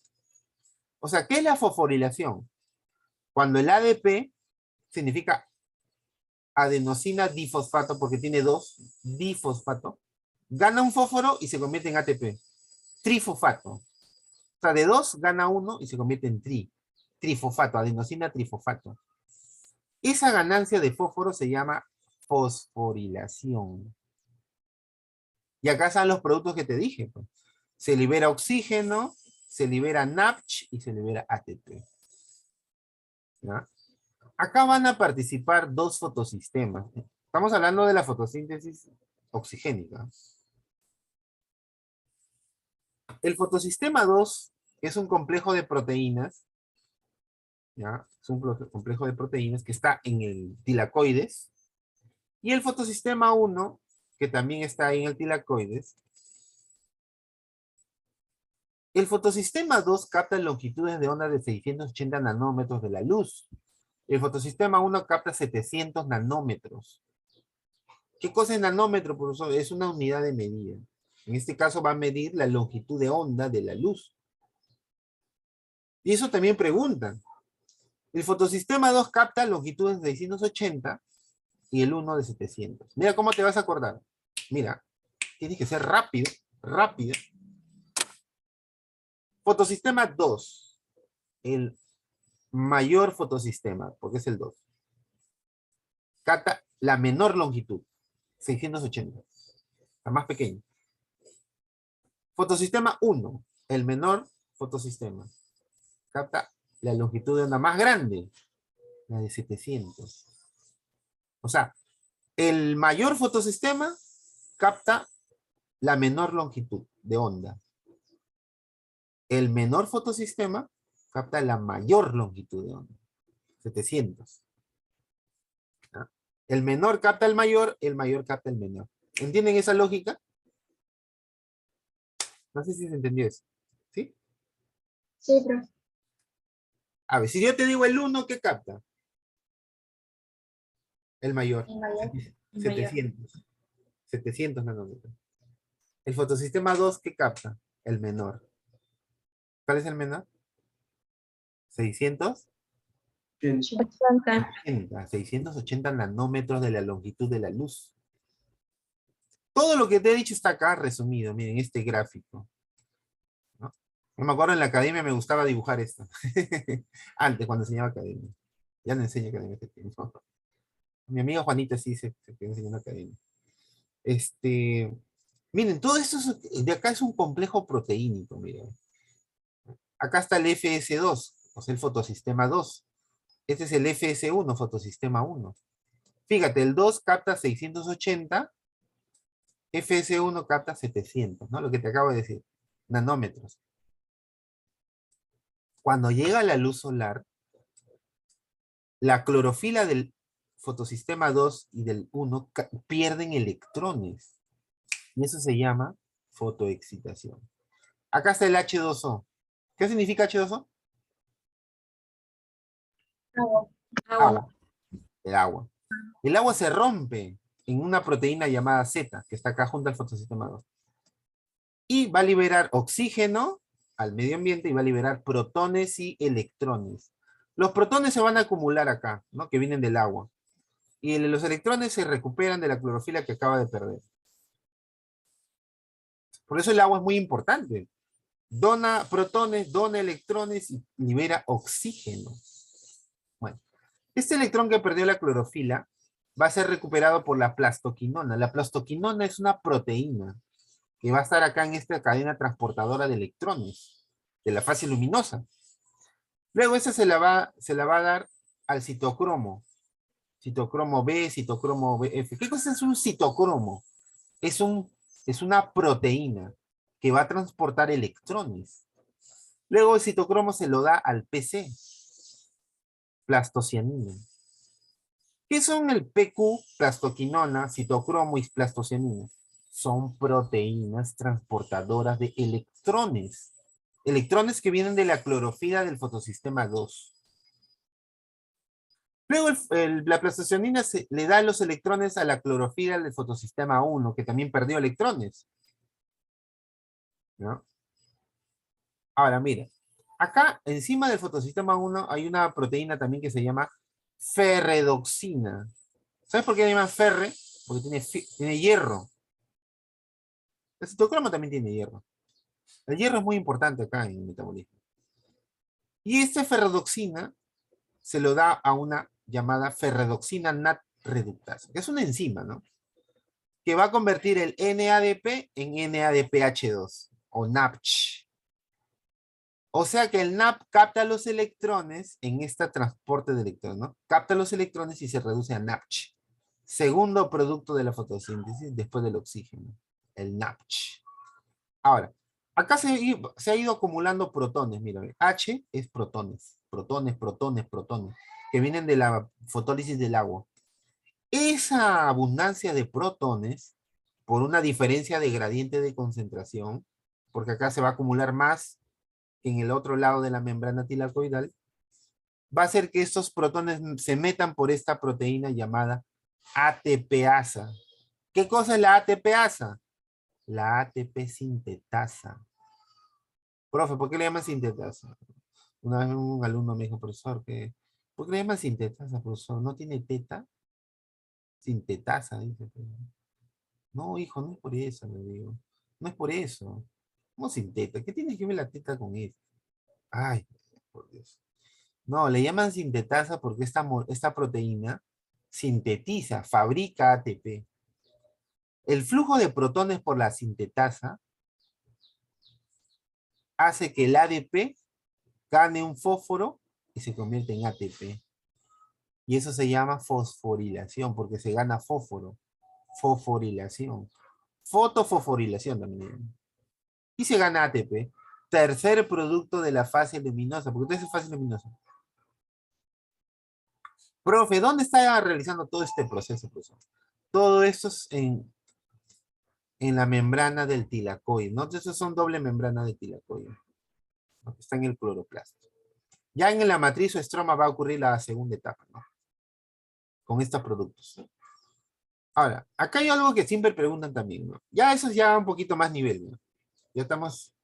O sea, ¿qué es la fosforilación? Cuando el ADP significa adenosina difosfato, porque tiene 2, difosfato, gana un fósforo y se convierte en ATP. Trifosfato. O sea, de 2 gana 1 y se convierte en trifosfato, adenosina trifosfato. Esa ganancia de fósforo se llama fosforilación. Y acá están los productos que te dije, pues. Se libera oxígeno, se libera NAPCH y se libera ATP. ¿Ya? Acá van a participar 2 fotosistemas. Estamos hablando de la fotosíntesis oxigénica. El fotosistema 2 es un complejo de proteínas. ¿Ya? Es un complejo de proteínas que está en el tilacoides. Y el fotosistema 1, que también está ahí en el tilacoides. El fotosistema 2 capta longitudes de onda de 680 nanómetros de la luz. El fotosistema 1 capta 700 nanómetros. ¿Qué cosa es nanómetro, profesor? Es una unidad de medida. En este caso va a medir la longitud de onda de la luz. Y eso también preguntan. El fotosistema 2 capta longitudes de 680 y el 1 de 700. Mira cómo te vas a acordar. Mira, tienes que ser rápido, rápido. Fotosistema 2, el mayor fotosistema, porque es el 2. Capta la menor longitud, 680, la más pequeña. Fotosistema 1, el menor fotosistema. Capta la longitud de onda más grande, la de 700. O sea, el mayor fotosistema capta la menor longitud de onda. El menor fotosistema capta la mayor longitud de onda, 700. ¿Ah? El menor capta el mayor capta el menor. ¿Entienden esa lógica? No sé si se entendió eso. ¿Sí? Sí, profe. A ver, si yo te digo el 1, ¿qué capta? El mayor. El mayor. 700. 700 nanómetros. El fotosistema 2, ¿qué capta? El menor. ¿Cuál es el menor? 600. 680 nanómetros de la longitud de la luz. Todo lo que te he dicho está acá resumido, miren, este gráfico. ¿No? Yo me acuerdo en la academia me gustaba dibujar esto. Antes, cuando enseñaba academia. Ya no enseño academia este tiempo. Mi amiga Juanita sí se quedó enseñando academia. Miren, todo esto de acá es un complejo proteínico, miren. Acá está el FS2, o sea, el fotosistema 2. Este es el FS1, fotosistema 1. Fíjate, el 2 capta 680, FS1 capta 700, ¿no? Lo que te acabo de decir, nanómetros. Cuando llega la luz solar, la clorofila del fotosistema 2 y del 1 pierden electrones. Y eso se llama fotoexcitación. Acá está el H2O. ¿Qué significa H2O? Agua. Agua. El agua. El agua se rompe en una proteína llamada Z, que está acá junto al fotosistema 2. Y va a liberar oxígeno al medio ambiente y va a liberar protones y electrones. Los protones se van a acumular acá, ¿no? Que vienen del agua. Y los electrones se recuperan de la clorofila que acaba de perder. Por eso el agua es muy importante. Dona protones, dona electrones y libera oxígeno. Bueno, este electrón que perdió la clorofila va a ser recuperado por la plastoquinona. La plastoquinona es una proteína que va a estar acá en esta cadena transportadora de electrones, de la fase luminosa. Luego esa se la va a dar al citocromo. Citocromo B, citocromo BF. ¿Qué cosa es un citocromo? Es una proteína que va a transportar electrones. Luego el citocromo se lo da al PC, plastocianina. ¿Qué son el PQ, plastoquinona, citocromo y plastocianina? Son proteínas transportadoras de electrones. Electrones que vienen de la clorofila del fotosistema 2. Luego la plastocianina le da los electrones a la clorofila del fotosistema 1, que también perdió electrones. ¿No? Ahora, mira. Acá, encima del fotosistema 1, hay una proteína también que se llama ferredoxina. ¿Sabes por qué se llama ferre? Porque tiene hierro. El citocromo también tiene hierro. El hierro es muy importante acá en el metabolismo. Y esta ferredoxina se lo da a una llamada ferredoxina NAD reductasa, que es una enzima, ¿no? Que va a convertir el NADP en NADPH2 o NAPCH. O sea que el NAP capta los electrones en este transporte de electrones, ¿no? Capta los electrones y se reduce a NAPCH. Segundo producto de la fotosíntesis después del oxígeno, el NAPCH. Ahora, acá se ha ido acumulando protones, mira, H es protones, protones, que vienen de la fotólisis del agua. Esa abundancia de protones, por una diferencia de gradiente de concentración, porque acá se va a acumular más que en el otro lado de la membrana tilacoidal, va a hacer que estos protones se metan por esta proteína llamada ATPasa. ¿Qué cosa es la ATPasa? La ATP sintetasa. Profe, ¿por qué le llaman sintetasa? Una vez un alumno me dijo, profesor, ¿por qué le llaman sintetasa, profesor? ¿No tiene teta? Sintetasa, dice. No, hijo, no es por eso, le digo. No es por eso. ¿Cómo sinteta? ¿Qué tiene que ver la teta con eso? Ay, por Dios. No, le llaman sintetasa porque esta proteína sintetiza, fabrica ATP. El flujo de protones por la sintetasa hace que el ADP gane un fósforo y se convierte en ATP. Y eso se llama fosforilación, porque se gana fósforo. Fosforilación. Fotofosforilación también. Y se gana ATP. Tercer producto de la fase luminosa, porque usted es fase luminosa. Profe, ¿dónde está realizando todo este proceso, profesor? Todo esto es en la membrana del tilacoide, ¿no? Entonces son doble membrana de tilacoide, ¿no? Está en el cloroplasto. Ya en la matriz o estroma va a ocurrir la segunda etapa, ¿no? Con estos productos. Ahora, acá hay algo que siempre preguntan también, ¿no? Ya eso es ya un poquito más nivel, ¿no? Ya estamos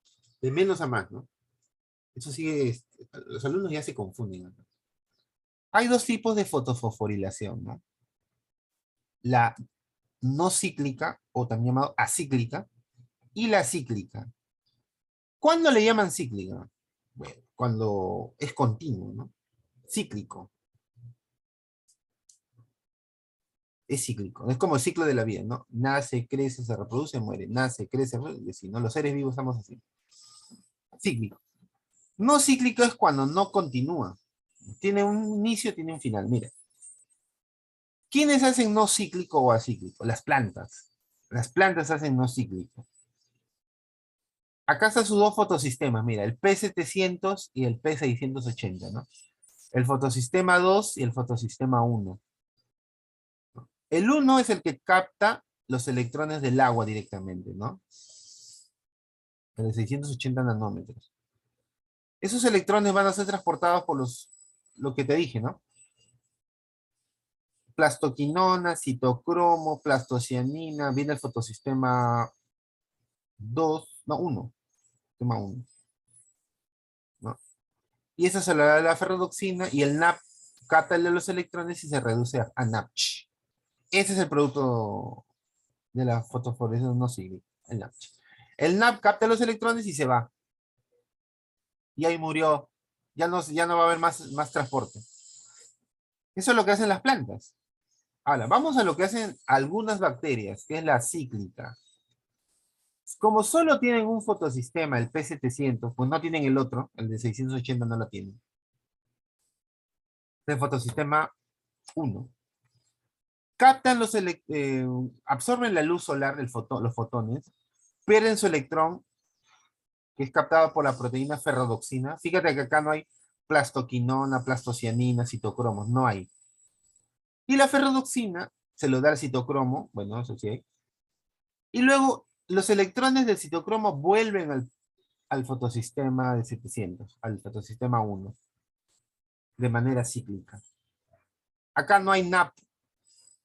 de menos a más, ¿no? Eso sigue, los alumnos ya se confunden, ¿no? Hay dos tipos de fotofosforilación, ¿no? La no cíclica, o también llamado acíclica, y la cíclica. ¿Cuándo le llaman cíclica? Bueno, cuando es continuo, ¿no? Cíclico. Es cíclico. Es como el ciclo de la vida, ¿no? Nace, crece, se reproduce, muere. Nace, crece, y así, ¿no? Los seres vivos estamos así. Cíclico. No cíclico es cuando no continúa. Tiene un inicio, tiene un final. Mira. ¿Quiénes hacen no cíclico o acíclico? Las plantas. Las plantas hacen no cíclico. Acá están sus dos fotosistemas, mira, el P700 y el P680, ¿no? El fotosistema 2 y el fotosistema 1. El 1 es el que capta los electrones del agua directamente, ¿no? En el 680 nanómetros. Esos electrones van a ser transportados por lo que te dije, ¿no? plastoquinona, citocromo, plastocianina, viene el fotosistema 2, no, 1, sistema 1. ¿No? Y eso se le da la ferrodoxina y el NAP capta los electrones y se reduce a NAPCH. Ese es el producto de la fotofluorescencia no cíclica, el NAPCH. El NAP capta los electrones y se va. Y ahí murió. Ya no va a haber más transporte. Eso es lo que hacen las plantas. Ahora, vamos a lo que hacen algunas bacterias, que es la cíclica. Como solo tienen un fotosistema, el P700, pues no tienen el otro, el de 680 no lo tienen. El fotosistema 1. Captan absorben la luz solar, los fotones, pierden su electrón, que es captado por la proteína ferrodoxina. Fíjate que acá no hay plastoquinona, plastocianina, citocromos, no hay. Y la ferrodoxina se lo da al citocromo, bueno, eso sí hay. Y luego los electrones del citocromo vuelven al fotosistema de 700, al fotosistema 1, de manera cíclica. Acá no hay NAP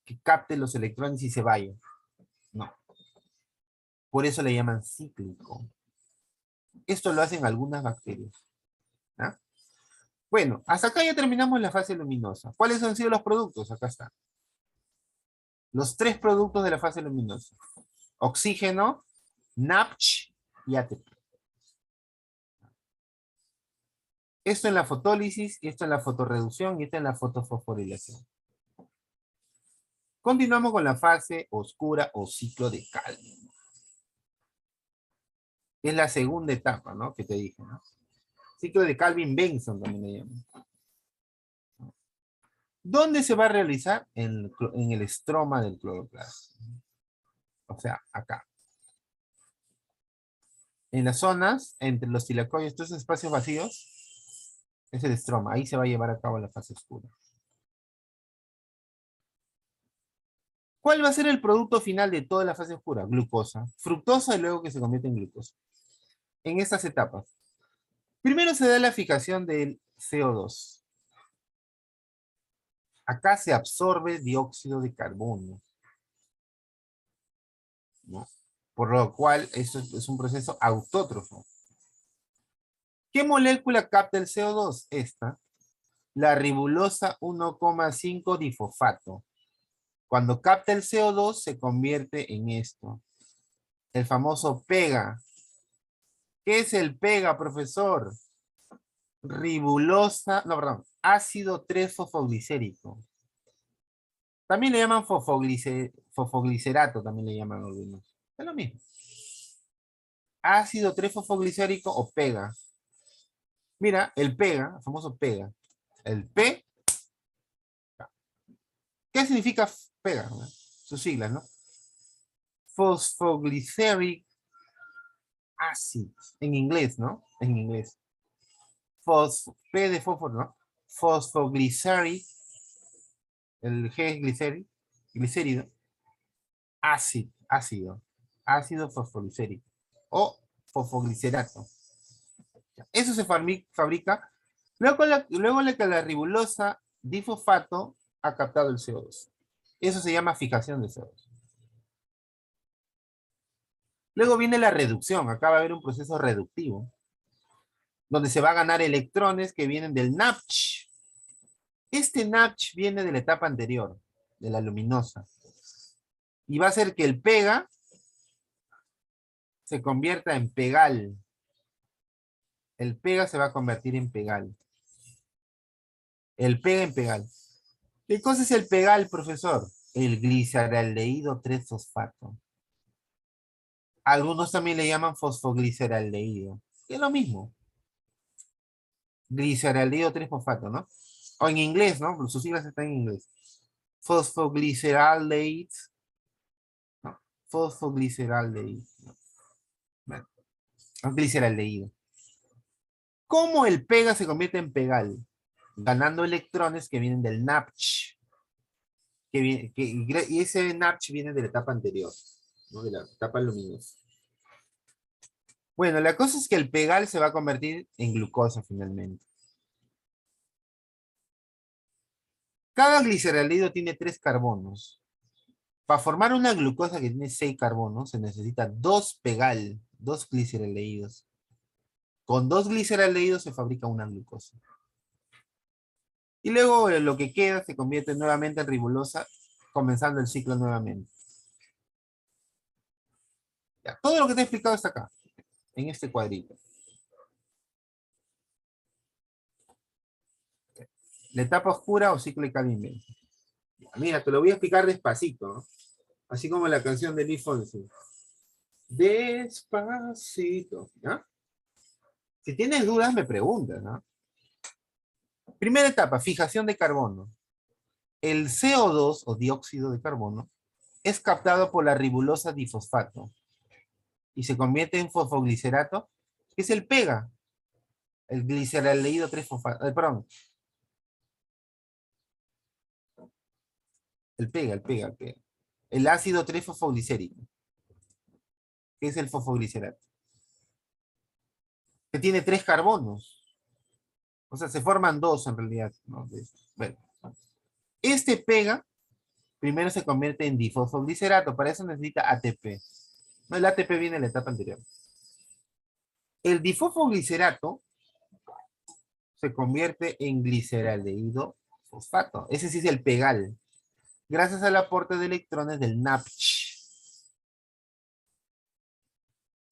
que capte los electrones y se vaya. No. Por eso le llaman cíclico. Esto lo hacen algunas bacterias. ¿Ah? Bueno, hasta acá ya terminamos la fase luminosa. ¿Cuáles han sido los productos? Acá está. Los 3 productos de la fase luminosa. Oxígeno, NAPCH y ATP. Esto en la fotólisis, y esto en la fotorreducción, y esto en la fotofosforilación. Continuamos con la fase oscura o ciclo de Calvin. Es la segunda etapa, ¿no? Que te dije, ¿no? Ciclo de Calvin-Benson también le llaman. ¿Dónde se va a realizar? En el estroma del cloroplasto. O sea, acá. En las zonas, entre los tilacoides, estos espacios vacíos, es el estroma. Ahí se va a llevar a cabo la fase oscura. ¿Cuál va a ser el producto final de toda la fase oscura? Glucosa. Fructosa y luego que se convierte en glucosa. En estas etapas. Primero se da la fijación del CO2. Acá se absorbe dióxido de carbono, ¿no? Por lo cual esto es un proceso autótrofo. ¿Qué molécula capta el CO2? Esta. La ribulosa 1,5 difosfato. Cuando capta el CO2 se convierte en esto. El famoso pega. ¿Qué es el pega, profesor? Ribulosa, no, perdón, ácido 3-fosfoglicérico. También le llaman fosfoglicerato, también le llaman algunos. Es lo mismo. Ácido 3-fosfoglicérico o pega. Mira, el pega, el famoso pega. El P. ¿Qué significa pega? ¿No? Sus siglas, ¿no? Phosphoglyceric acid. En inglés, ¿no? En inglés. P de fósforo, ¿no? Phosphoglyceric. El G es glicérido. Ácido. Ácido fosfolicérico. O fosfoglicerato. Eso se fabrica. Luego la ribulosa difosfato ha captado el CO2. Eso se llama fijación de CO2. Luego viene la reducción. Acá va a haber un proceso reductivo, donde se va a ganar electrones que vienen del NAPCH. Este NAPCH viene de la etapa anterior, de la luminosa. Y va a hacer que el pega se convierta en pegal. El pega se va a convertir en pegal. El pega en pegal. ¿Qué cosa es el pegal, profesor? El gliceraldehído 3-fosfato. Algunos también le llaman fosfogliceraldehído. Es lo mismo. Gliceraldehído 3-fosfato, ¿no? O en inglés, ¿no? Sus siglas están en inglés. Fosfogliceraldehído. ¿No? Fosfogliceraldehído. ¿No? Bueno, gliceraldehído. ¿Cómo el pega se convierte en pegal? Ganando electrones que vienen del NAPCH. Y ese NAPCH viene de la etapa anterior, ¿no? De la etapa luminosa. Bueno, la cosa es que el pegal se va a convertir en glucosa finalmente. Cada gliceraldehído tiene 3 carbonos. Para formar una glucosa que tiene 6 carbonos, se necesita 2 pegal, 2 gliceraldehídos. Con 2 gliceraldehídos se fabrica una glucosa. Y luego lo que queda se convierte nuevamente en ribolosa, comenzando el ciclo nuevamente. Ya, todo lo que te he explicado está acá, en este cuadrito. La etapa oscura o ciclo de Calvin-Benson. Mira, te lo voy a explicar despacito, ¿no? Así como la canción de Luis Fonsi. Despacito, ¿ya? Si tienes dudas, me preguntas, ¿no? Primera etapa, fijación de carbono. El CO2 o dióxido de carbono es captado por la ribulosa difosfato y se convierte en fosfoglicerato, que es el pega, el gliceraldehído 3-fosfato, perdón, el pega. El ácido 3-fosfoglicérico, que es el fosfoglicerato, que tiene 3 carbonos. O sea, se forman 2 en realidad, ¿no? Bueno, este pega primero se convierte en difosfoglicerato, para eso necesita ATP. No, el ATP viene en la etapa anterior. El difosfoglicerato se convierte en gliceraldehído fosfato. Ese sí es el pegal, gracias al aporte de electrones del NAPCH.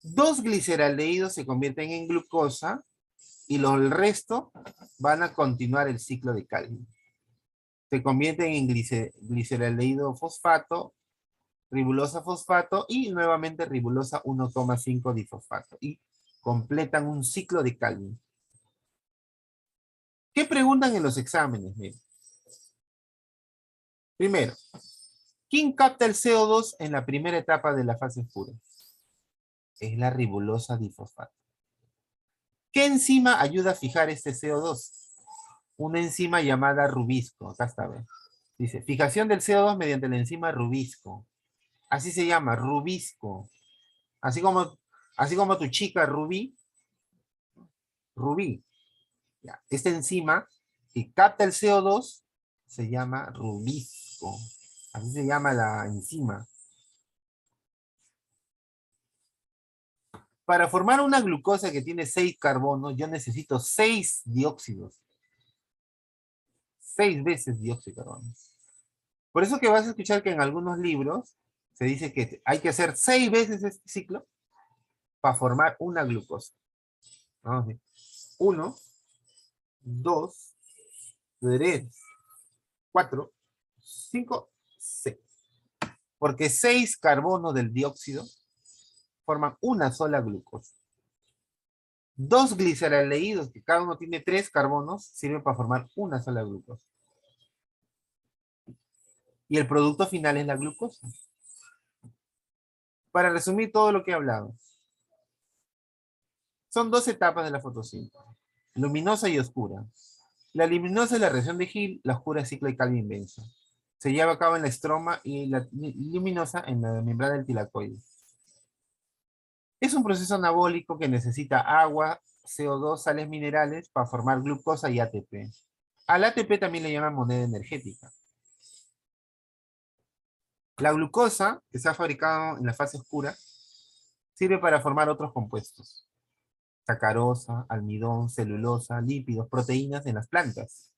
2 gliceraldehídos se convierten en glucosa y el resto van a continuar el ciclo de Calvin. Se convierten en gliceraldehído fosfato, ribulosa fosfato y nuevamente ribulosa 1,5 difosfato. Y completan un ciclo de Calvin. ¿Qué preguntan en los exámenes? Miren. Primero, ¿quién capta el CO2 en la primera etapa de la fase oscura? Es la ribulosa difosfato. ¿Qué enzima ayuda a fijar este CO2? Una enzima llamada rubisco. Acá está, ¿ves? Dice, fijación del CO2 mediante la enzima rubisco. Así se llama, rubisco. Así como tu chica Rubí. Ya. Esta enzima que capta el CO2 se llama rubisco. Así se llama la enzima. Para formar una glucosa que tiene 6 carbonos, yo necesito 6 dióxidos. 6 veces dióxido de carbono. Por eso que vas a escuchar que en algunos libros se dice que hay que hacer 6 veces este ciclo para formar una glucosa. Vamos a ver. 1, 2, 3, 4, 5, 6. Porque 6 carbonos del dióxido forman una sola glucosa. 2 gliceraldehídos, que cada uno tiene 3 carbonos, sirven para formar una sola glucosa. Y el producto final es la glucosa. Para resumir todo lo que he hablado. Son 2 etapas de la fotosíntesis. Luminosa y oscura. La luminosa es la reacción de Hill, la oscura es ciclo de Calvin-Benson. Se lleva a cabo en la estroma y la luminosa en la membrana del tilacoide. Es un proceso anabólico que necesita agua, CO2, sales minerales para formar glucosa y ATP. Al ATP también le llaman moneda energética. La glucosa, que se ha fabricado en la fase oscura, sirve para formar otros compuestos. Sacarosa, almidón, celulosa, lípidos, proteínas en las plantas.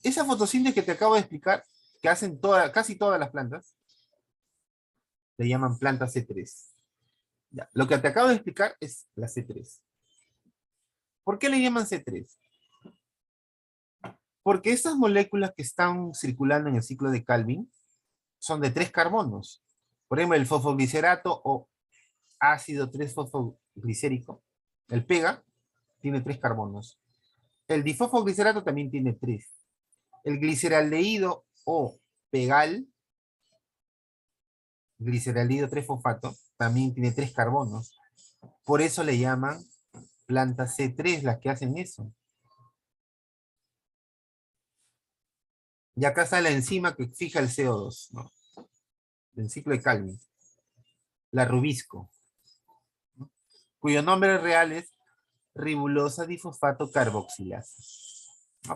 Esa fotosíntesis que te acabo de explicar, que hacen casi todas las plantas, le llaman planta C3. Ya, lo que te acabo de explicar es la C3. ¿Por qué le llaman C3? Porque estas moléculas que están circulando en el ciclo de Calvin son de 3 carbonos. Por ejemplo, el fosfoglicerato o ácido 3-fosfoglicérico, el pega, tiene 3 carbonos. El difosfoglicerato también tiene 3. El gliceraldehído o pegal, gliceraldehído 3-fosfato, también tiene 3 carbonos. Por eso le llaman planta C3 las que hacen eso. Y acá está la enzima que fija el CO2, ¿no? Del ciclo de Calvin. La rubisco, ¿no? Cuyo nombre real es ribulosa difosfato carboxilasa.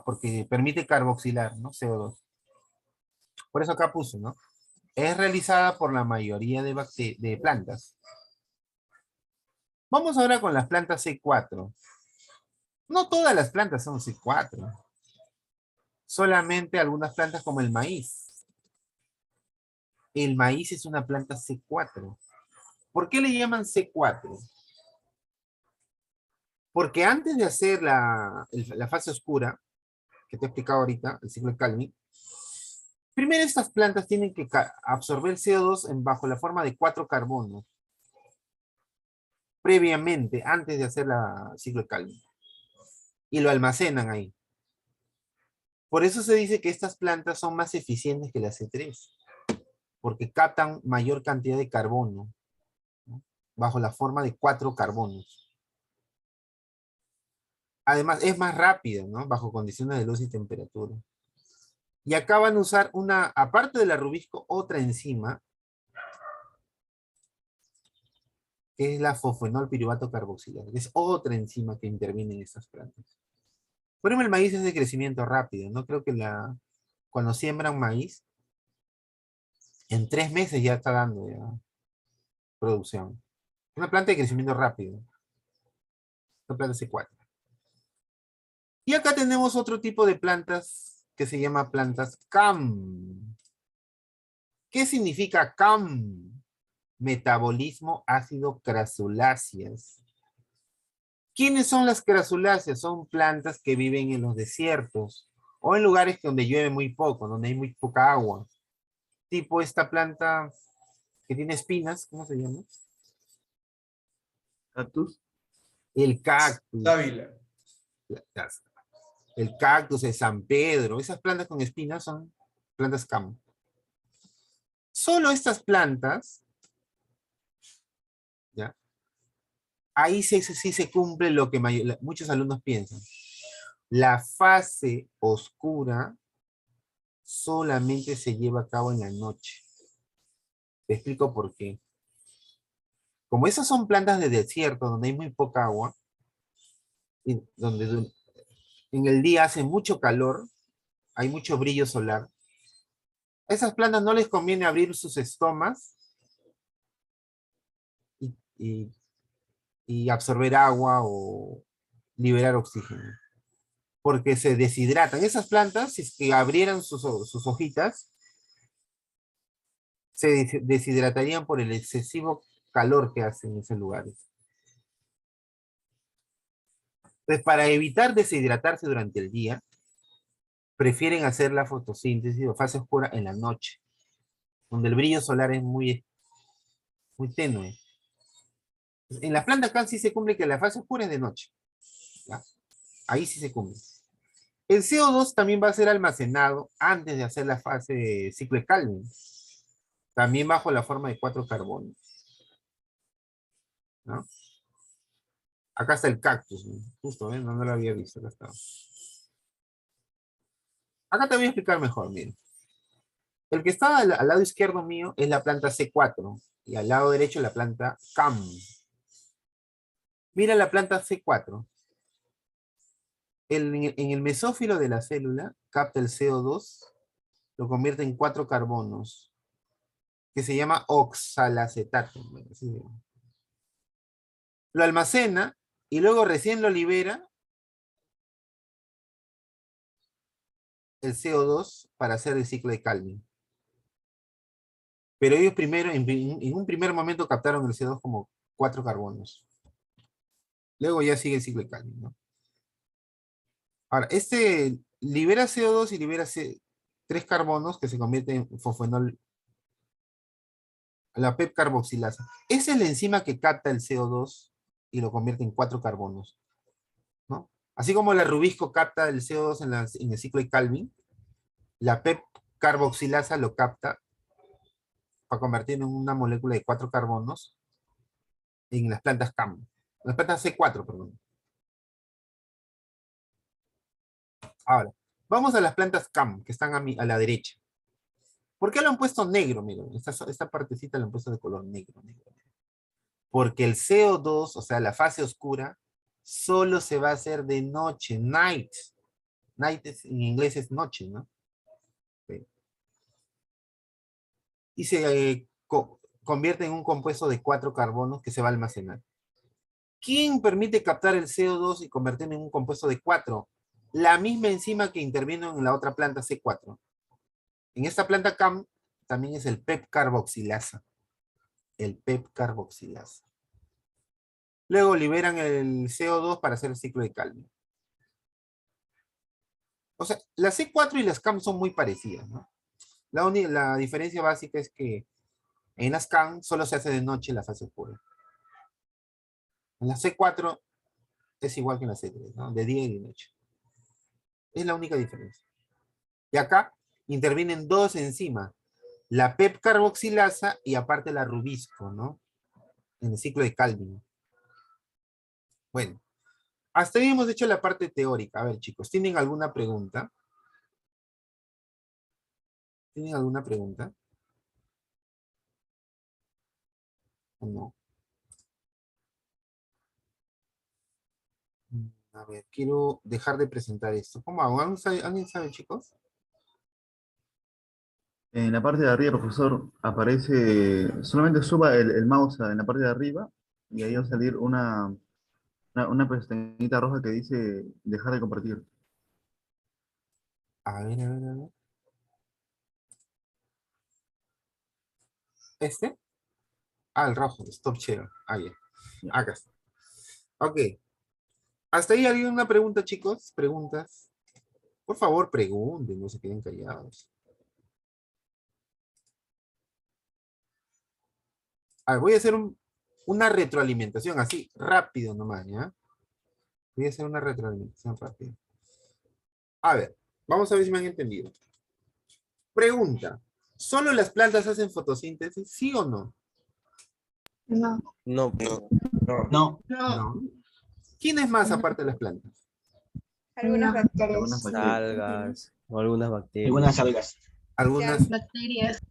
Porque permite carboxilar, ¿no? CO2. Por eso acá puse, ¿no? Es realizada por la mayoría de plantas. Vamos ahora con las plantas C4. No todas las plantas son C4. Solamente algunas plantas como el maíz. El maíz es una planta C4. ¿Por qué le llaman C4? Porque antes de hacer la fase oscura, que te he explicado ahorita, el ciclo de Calvin, primero estas plantas tienen que absorber CO2 bajo la forma de 4 carbonos. Previamente, antes de hacer la ciclo de Calvin. Y lo almacenan ahí. Por eso se dice que estas plantas son más eficientes que las C3. Porque captan mayor cantidad de carbono, ¿no? Bajo la forma de 4 carbonos. Además, es más rápido, ¿no? Bajo condiciones de luz y temperatura. Y acá van a usar una, aparte de la rubisco, otra enzima, que es la fosfenol piruvato carboxilasa. Es otra enzima que interviene en estas plantas. Por ejemplo, el maíz es de crecimiento rápido, ¿no? Creo que cuando siembran maíz, en 3 meses ya está dando ya producción. Una planta de crecimiento rápido. Una planta C4. Y acá tenemos otro tipo de plantas que se llama plantas CAM. ¿Qué significa CAM? Metabolismo ácido crasuláceas. ¿Quiénes son las crasuláceas? Son plantas que viven en los desiertos o en lugares donde llueve muy poco, donde hay muy poca agua. Tipo esta planta que tiene espinas, ¿cómo se llama? ¿Cactus? El cactus. Dávila. El cactus, el San Pedro, esas plantas con espinas son plantas CAM. Solo estas plantas, ¿ya? Ahí sí se cumple lo que muchos alumnos piensan. La fase oscura solamente se lleva a cabo en la noche. Te explico por qué. Como esas son plantas de desierto, donde hay muy poca agua, y donde en el día hace mucho calor, hay mucho brillo solar, a esas plantas no les conviene abrir sus estomas y absorber agua o liberar oxígeno. Porque se deshidratan. Esas plantas, si es que abrieran sus hojitas, se deshidratarían por el excesivo calor que hacen en esos lugares. Entonces, para evitar deshidratarse durante el día, prefieren hacer la fotosíntesis o fase oscura en la noche, donde el brillo solar es muy tenue. En la planta acá sí se cumple que la fase oscura es de noche. ¿Ya? Ahí sí se cumple. El CO2 también va a ser almacenado antes de hacer la fase de ciclo de Calvin. También bajo la forma de 4 carbonos. ¿No? Acá está el cactus, ¿no? Justo, ¿eh? No lo había visto. Acá está. Acá te voy a explicar mejor, miren. El que está al lado izquierdo mío es la planta C4 y al lado derecho la planta CAM. Mira la planta C4. En el mesófilo de la célula capta el CO2, lo convierte en 4 carbonos, que se llama oxalacetato. Lo almacena y luego recién lo libera el CO2 para hacer el ciclo de Calvin. Pero ellos primero, en un primer momento captaron el CO2 como 4 carbonos. Luego ya sigue el ciclo de Calvin, ¿no? Ahora, este libera CO2 y libera 3 carbonos que se convierten en fosfenol, la PEP carboxilasa. Esa es la enzima que capta el CO2 y lo convierte en 4 carbonos, ¿no? Así como la rubisco capta el CO2 en el ciclo de Calvin, la PEP carboxilasa lo capta para convertirlo en una molécula de 4 carbonos en las plantas CAM. Las plantas C4, perdón. Ahora, vamos a las plantas CAM, que están a la derecha. ¿Por qué lo han puesto negro? Miren, esta partecita lo han puesto de color negro. Porque el CO2, o sea, la fase oscura, solo se va a hacer de noche, night. Night en inglés es noche, ¿no? Ok. Y se convierte en un compuesto de 4 carbonos que se va a almacenar. ¿Quién permite captar el CO2 y convertirlo en un compuesto de 4? La misma enzima que intervino en la otra planta C4. En esta planta CAM también es el PEP carboxilasa. El PEP carboxilasa. Luego liberan el CO2 para hacer el ciclo de Calvin. O sea, las C4 y las CAM son muy parecidas, ¿no? La diferencia básica es que en las CAM solo se hace de noche la fase oscura. En la C4 es igual que en la C3, ¿no? De día y de noche. Es la única diferencia. Y acá intervienen dos enzimas, la PEP carboxilasa y aparte la rubisco, ¿no? En el ciclo de Calvin. Bueno, hasta ahí hemos hecho la parte teórica. A ver, chicos, ¿tienen alguna pregunta? ¿Tienen alguna pregunta? ¿O no? A ver, quiero dejar de presentar esto. ¿Cómo hago? ¿Alguien sabe, chicos? En la parte de arriba, profesor, aparece, solamente suba el mouse en la parte de arriba y ahí va a salir una pestañita roja que dice dejar de compartir. A ver, a ver, a ver. ¿Este? Ah, el rojo, stop share. Ah, ya. Acá está. Ok. ¿Hasta ahí alguien una pregunta, chicos? ¿Preguntas? Por favor, pregunten, no se queden callados. A ver, voy a hacer una retroalimentación, así, rápido nomás, ¿ya? Voy a hacer una retroalimentación rápida. A ver, vamos a ver si me han entendido. Pregunta. ¿Solo las plantas hacen fotosíntesis? ¿Sí o no? No. No, No. No. ¿Quiénes más aparte de las plantas? Algunas No. bacterias. Algunas bacterias. algas o algunas bacterias. Algunas algas. Algunas, Bacterias.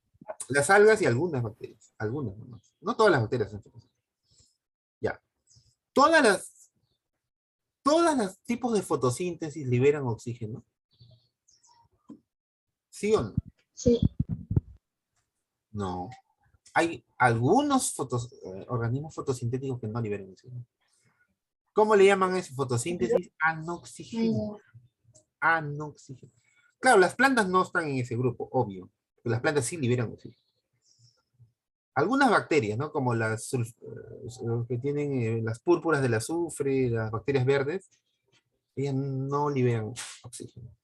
las algas y algunas bacterias. Algunas nomás. No todas las bacterias hacen fotosíntesis. Ya. Todas las tipos de fotosíntesis liberan oxígeno. ¿Sí o no? Sí. No. Hay algunos organismos fotosintéticos que no liberan oxígeno. ¿Cómo le llaman a eso? Fotosíntesis anoxígeno. Anoxígeno. Claro, las plantas no están en ese grupo, obvio. Pero las plantas sí liberan oxígeno. Algunas bacterias, ¿no? Como las que tienen las púrpuras del azufre, las bacterias verdes, ellas no liberan oxígeno.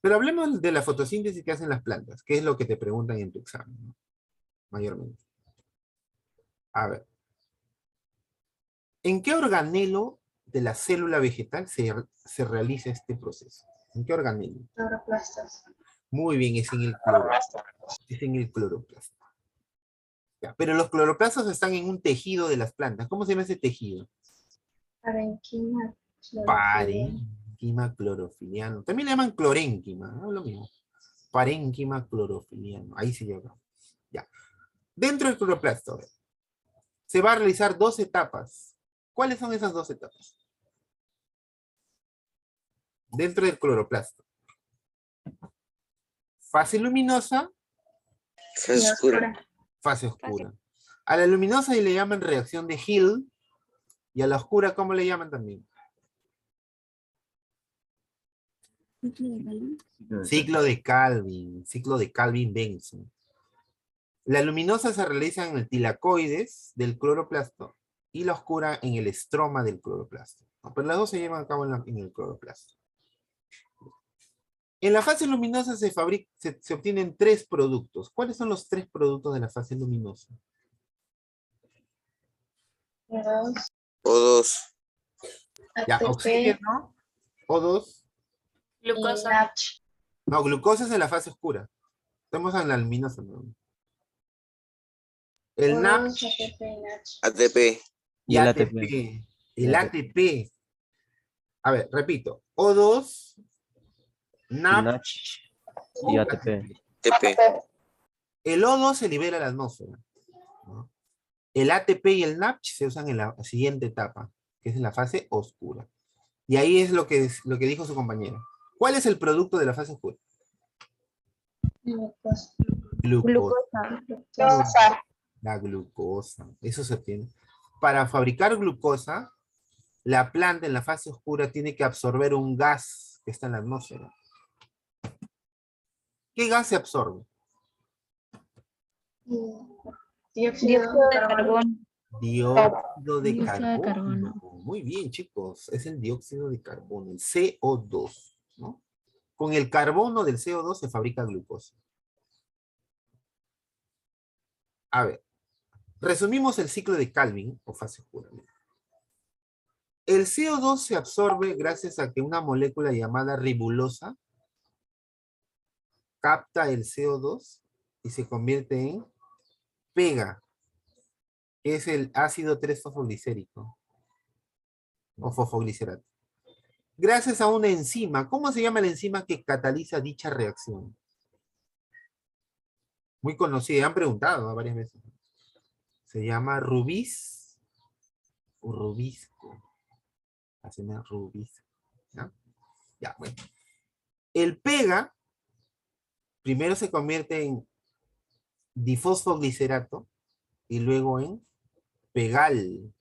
Pero hablemos de la fotosíntesis que hacen las plantas, que es lo que te preguntan en tu examen, ¿no? Mayormente. A ver. ¿En qué organelo de la célula vegetal se realiza este proceso? ¿En qué organelo? Cloroplastas. Muy bien, es en el cloroplasto. Es en el cloroplasto. Ya, pero los cloroplastos están en un tejido de las plantas. ¿Cómo se llama ese tejido? Parenquima. Parénquima clorofiliano. También le llaman clorénquima, ¿no? Lo mismo. Parénquima clorofiliano. Ahí se llama. Ya. Dentro del cloroplasto se va a realizar 2 etapas. ¿Cuáles son esas 2 etapas? Dentro del cloroplasto. Fase luminosa. Fase oscura. Fase oscura. A la luminosa le llaman reacción de Hill. Y a la oscura, ¿cómo le llaman también? Ciclo de Calvin. Ciclo de Calvin-Benson. La luminosa se realiza en el tilacoides del cloroplasto y la oscura en el estroma del cloroplasto. Pero las dos se llevan a cabo en el cloroplasto. En la fase luminosa se obtienen 3 productos. ¿Cuáles son los 3 productos de la fase luminosa? O2. Ya, ATP oxígeno, O2. y NADH. No, glucosa es en la fase oscura. Estamos en la luminosa, ¿no? El O2, NADH ATP y NADH. ATP. y el ATP. ATP. El ATP. A ver, repito. O2, NADH NADH y ATP. ATP. El O2 se libera a la atmósfera, ¿no? El ATP y el NAPCH se usan en la siguiente etapa, que es en la fase oscura. Y ahí es lo que dijo su compañero. ¿Cuál es el producto de la fase oscura? Glucosa. Glucosa. Glucosa. La glucosa. Eso se obtiene. Para fabricar glucosa, la planta en la fase oscura tiene que absorber un gas que está en la atmósfera. ¿Qué gas se absorbe? Dióxido de carbono. Dióxido de Dióxido de carbono. carbono. Muy bien, chicos. Es el dióxido de carbono, el CO2, ¿no? Con el carbono del CO2 se fabrica glucosa. A ver, resumimos el ciclo de Calvin, o fase oscura. El CO2 se absorbe gracias a que una molécula llamada ribulosa capta el CO2 y se convierte en pega, que es el ácido 3-fosfoglicérico o fosfoglicerato. Gracias a una enzima. ¿Cómo se llama la enzima que cataliza dicha reacción? Muy conocida, han preguntado varias veces. Se llama rubis o rubisco. Así me rubisco. ¿Ya? Ya, bueno. El pega primero se convierte en difosfoglicerato y luego en pegal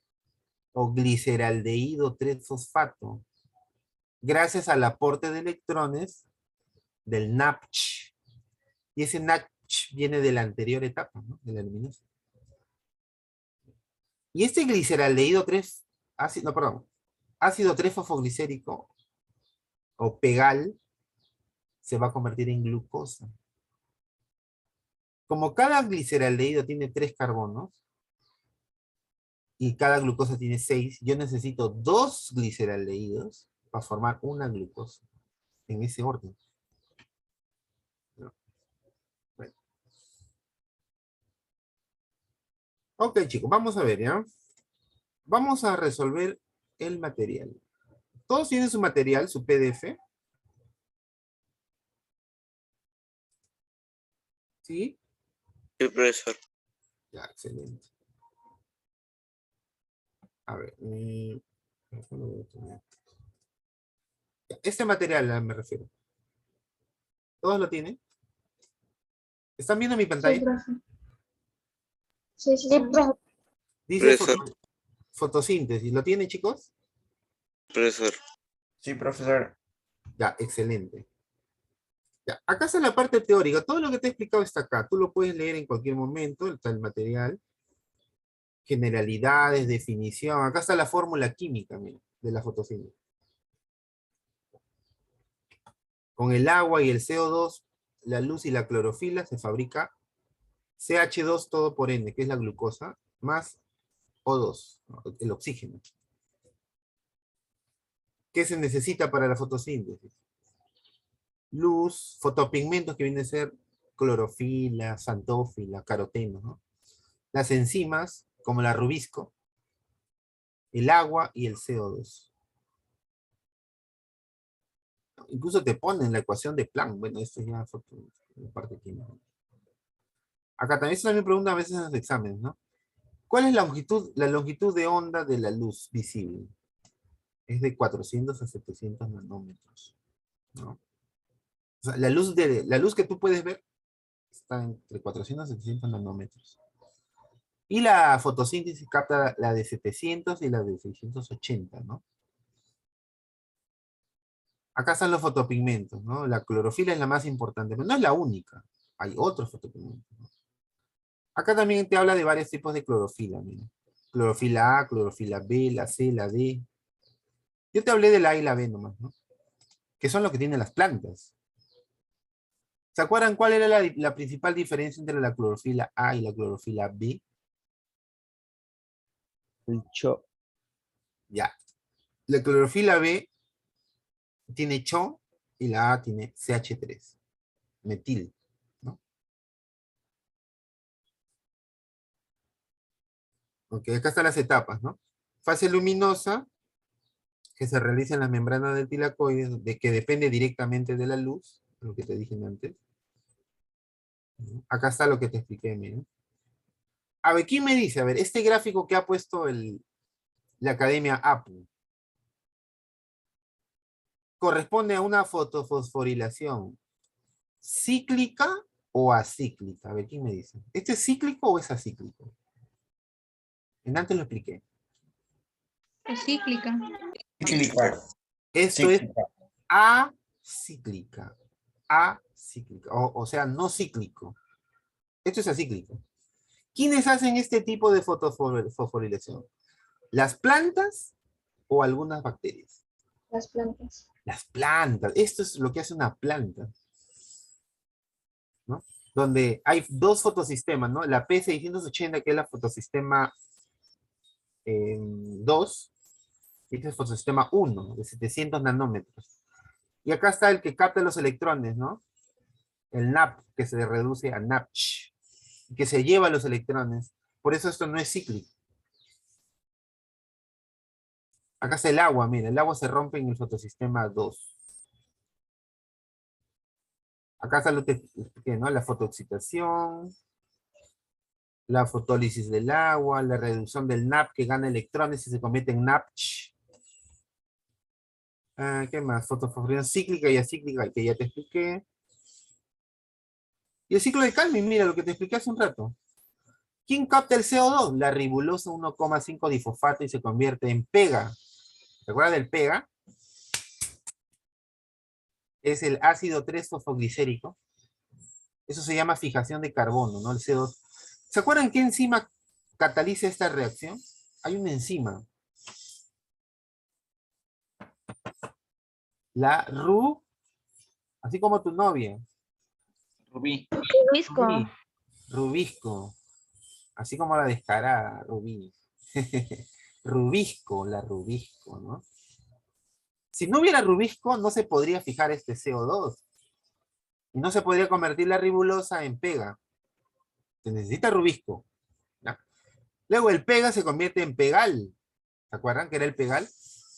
o gliceraldehído 3-fosfato, gracias al aporte de electrones del NAPCH. Y ese NAPCH viene de la anterior etapa, ¿no? De la luminosa. Y este gliceraldehído 3, ácido 3-fosfoglicérico o pegal se va a convertir en glucosa. Como cada gliceraldehído tiene 3 carbonos y cada glucosa tiene 6, yo necesito 2 gliceraldehídos para formar una glucosa. En ese orden. ¿No? Bueno. Ok, chicos, vamos a ver, ¿ya? Vamos a resolver el material. ¿Todos tienen su material, su PDF? ¿Sí? Sí, profesor. Ya, excelente. A ver. Este material me refiero. ¿Todos lo tienen? ¿Están viendo mi pantalla? Sí, profe. Dice Profesor. fotosíntesis. ¿Lo tienen, chicos? Profesor. Sí, profesor. Ya, excelente. Ya, acá está la parte teórica. Todo lo que te he explicado está acá. Tú lo puedes leer en cualquier momento. Está el material. Generalidades, definición. Acá está la fórmula química, mira, de la fotosíntesis. Con el agua y el CO2, la luz y la clorofila se fabrica CH2 todo por N, que es la glucosa, más O2, ¿no? El oxígeno. ¿Qué se necesita para la fotosíntesis? Luz, fotopigmentos que vienen a ser clorofila, xantófila, caroteno, ¿no? Las enzimas, como la rubisco, el agua y el CO2. Incluso te ponen la ecuación de Planck. Bueno, esto ya fue la parte química. Acá también se me pregunta a veces en los exámenes, ¿no? ¿Cuál es la longitud de onda de la luz visible? Es de 400 a 700 nanómetros, ¿no? O sea, la luz que tú puedes ver está entre 400 y 700 nanómetros. Y la fotosíntesis capta la de 700 y la de 680, ¿no? Acá están los fotopigmentos, ¿no? La clorofila es la más importante, pero no es la única. Hay otros fotopigmentos, ¿no? Acá también te habla de varios tipos de clorofila, mira. Clorofila A, clorofila B, la C, la D. Yo te hablé de la A y la B nomás, ¿no? Que son los que tienen las plantas. ¿Se acuerdan cuál era la principal diferencia entre la clorofila A y la clorofila B? El cho. Ya. La clorofila B tiene CHO y la A tiene CH3. Metil, ¿no? Ok, acá están las etapas, ¿no? Fase luminosa, que se realiza en la membrana del tilacoide, de que depende directamente de la luz, lo que te dije antes. Acá está lo que te expliqué, miren. A ver, ¿quién me dice? A ver, este gráfico que ha puesto la Academia APU corresponde a una fotofosforilación cíclica o acíclica. A ver, ¿quién me dice? ¿Este es cíclico o es acíclico? Antes lo expliqué. Es cíclica. Esto es acíclica. Acíclica. O sea, no cíclico. Esto es acíclico. ¿Quiénes hacen este tipo de fosforilación? ¿Las plantas o algunas bacterias? Las plantas. Las plantas. Esto es lo que hace una planta, ¿no? Donde hay dos fotosistemas, ¿no? La P680, que es la fotosistema 2, y este es el fotosistema 1, de 700 nanómetros. Y acá está el que capta los electrones, ¿no? El NAP, que se reduce a NAPCH, que se lleva los electrones. Por eso esto no es cíclico. Acá está el agua, mira, el agua se rompe en el fotosistema 2. Acá está lo que expliqué, ¿no? La fotoexcitación, la fotólisis del agua, la reducción del NAP que gana electrones y se convierte en NAPCH. ¿Qué más? Fotofosforilación cíclica y acíclica, que ya te expliqué. Y el ciclo de Calvin, mira lo que te expliqué hace un rato. ¿Quién capta el CO2? La ribulosa 1,5 difosfato y se convierte en pega. ¿Te acuerdas del pega? Es el ácido 3-fosfoglicérico. Eso se llama fijación de carbono, ¿no? El CO2. ¿Se acuerdan qué enzima cataliza esta reacción? Hay una enzima. La así como tu novia. Rubí. Luisco. Rubisco. Así como la descarada, Rubí. Rubisco, la Rubisco, ¿no? Si no hubiera Rubisco, no se podría fijar este CO2. Y no se podría convertir la ribulosa en pega. Se necesita Rubisco. ¿Ya? Luego el pega se convierte en pegal. ¿Se acuerdan que era el pegal?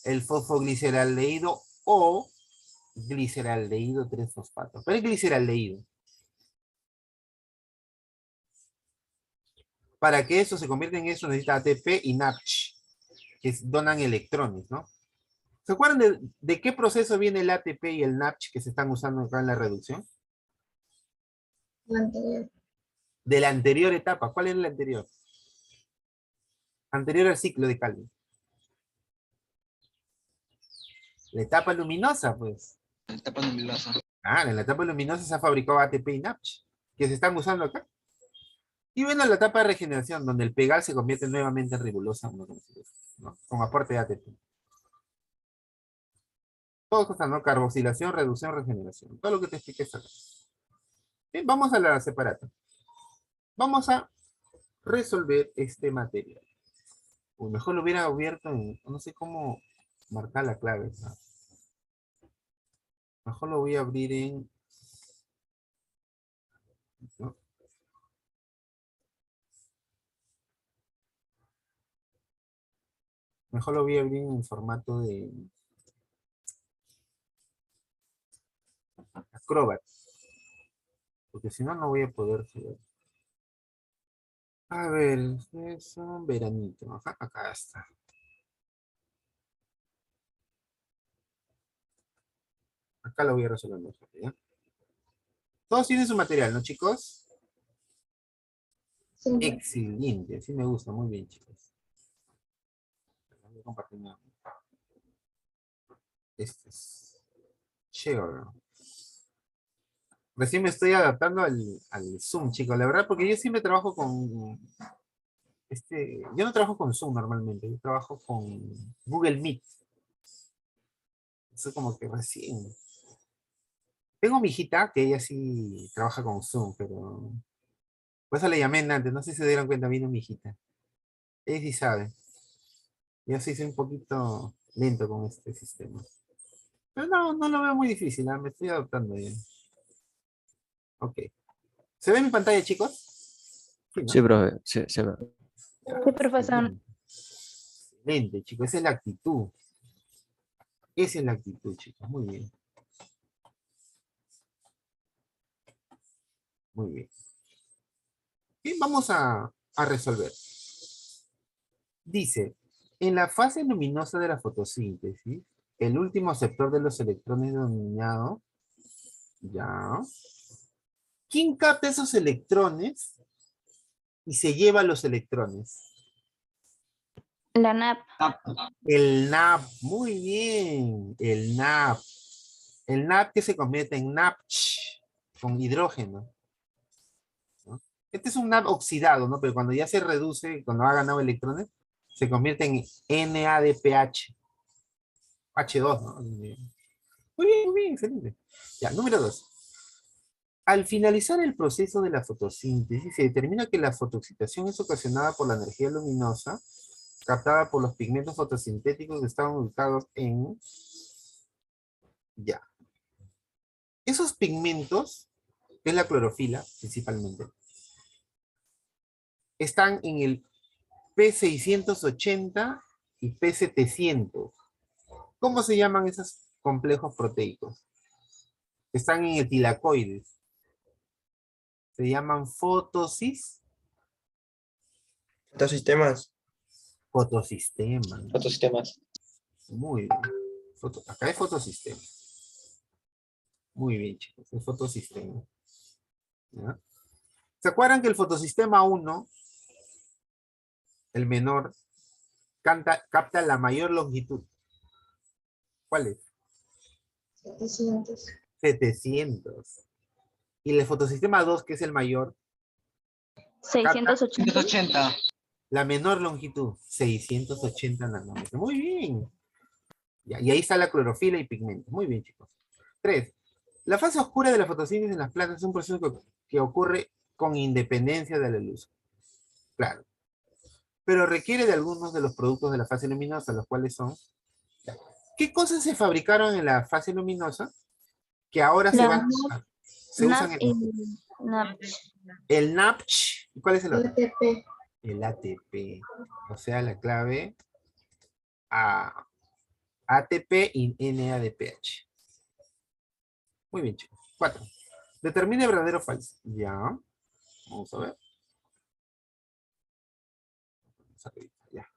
El fosfogliceraldehído o gliceraldehído 3-fosfato. Pero el gliceraldehído. Para que eso se convierta en eso necesita ATP y NAPCH, que donan electrones, ¿no? ¿Se acuerdan de qué proceso viene el ATP y el NAPCH que se están usando acá en la reducción? La anterior. De la anterior etapa. ¿Cuál es la anterior? Anterior al ciclo de Calvin. La etapa luminosa, pues. La etapa luminosa. En la etapa luminosa se ha fabricado ATP y NAPCH, que se están usando acá. Y bueno, la etapa de regeneración, donde el pegal se convierte nuevamente en ribulosa, ¿no? Con aporte de ATP. Todo cosas, ¿no? Carboxilación, reducción, regeneración. Todo lo que te expliqué está acá. Bien, vamos a la separata. Vamos a resolver este material. O mejor lo hubiera abierto en, no sé cómo marcar la clave, ¿no? Mejor lo voy a abrir en, ¿no? Mejor lo voy a abrir en formato de Acrobat. Porque si no, no voy a poder saber. A ver, es un veranito. Ajá, acá está. Acá lo voy a resolver mejor, ¿ya? Todos tienen su material, ¿no, chicos? Sí. Excelente, así me gusta. Muy bien, chicos. Voy a compartir nuevamente. Este es Share. Recién me estoy adaptando al Zoom, chicos. La verdad, porque yo siempre trabajo con... yo no trabajo con Zoom normalmente. Yo trabajo con Google Meet. Eso como que recién... Tengo mi hijita, que ella sí trabaja con Zoom, pero... Por eso le llamé antes. No sé si se dieron cuenta, vino mi hijita. Ella sí sabe. Yo sí soy un poquito lento con este sistema. Pero no lo veo muy difícil, ¿ah? Me estoy adaptando ya. Ok. ¿Se ve mi pantalla, chicos? Sí, ¿no? Sí, profe, se ve. Sí, profesor. Excelente, chicos. Esa es la actitud. Esa es la actitud, chicos. Muy bien. Muy bien. Bien, vamos a a resolver. Dice, en la fase luminosa de la fotosíntesis, el último aceptor de los electrones denominado, ya. ¿Quién capta esos electrones y se lleva los electrones? La NAP. El NAP, muy bien, el NAP. El NAP que se convierte en NAPCH, con hidrógeno. ¿No? Este es un NAP oxidado, ¿no? Pero cuando ya se reduce, cuando ha ganado electrones, se convierte en NADPH. H2, ¿no? Muy bien, excelente. Ya, número 2. Al finalizar el proceso de la fotosíntesis, se determina que la fotoexcitación es ocasionada por la energía luminosa captada por los pigmentos fotosintéticos que estaban ubicados en... Ya. Esos pigmentos, que es la clorofila principalmente, están en el P680 y P700. ¿Cómo se llaman esos complejos proteicos? Están en etilacoides. Se llaman fotosistemas. Fotosistemas. Muy bien. Acá es fotosistema. Muy bien, chicos. Es fotosistema. ¿Ya? ¿Se acuerdan que el fotosistema 1, el menor, capta la mayor longitud? ¿Cuál es? 700. 700. Y el fotosistema 2, que es el mayor, 680. 180. la menor longitud, 680 nanómetros. Muy bien. Ya, y ahí está la clorofila y pigmento. Muy bien, chicos. 3. La fase oscura de la fotosíntesis en las plantas es un proceso que ocurre con independencia de la luz. Claro. Pero requiere de algunos de los productos de la fase luminosa, los cuales son... ¿Qué cosas se fabricaron en la fase luminosa que ahora se van a... Se usan NAP en... y NAP. El NAPCH. ¿Cuál es el otro? ATP. El ATP. O sea, la clave A. ATP y NADPH. Muy bien, chicos. 4. Determine verdadero o falso. Ya. Vamos a ver. Ya.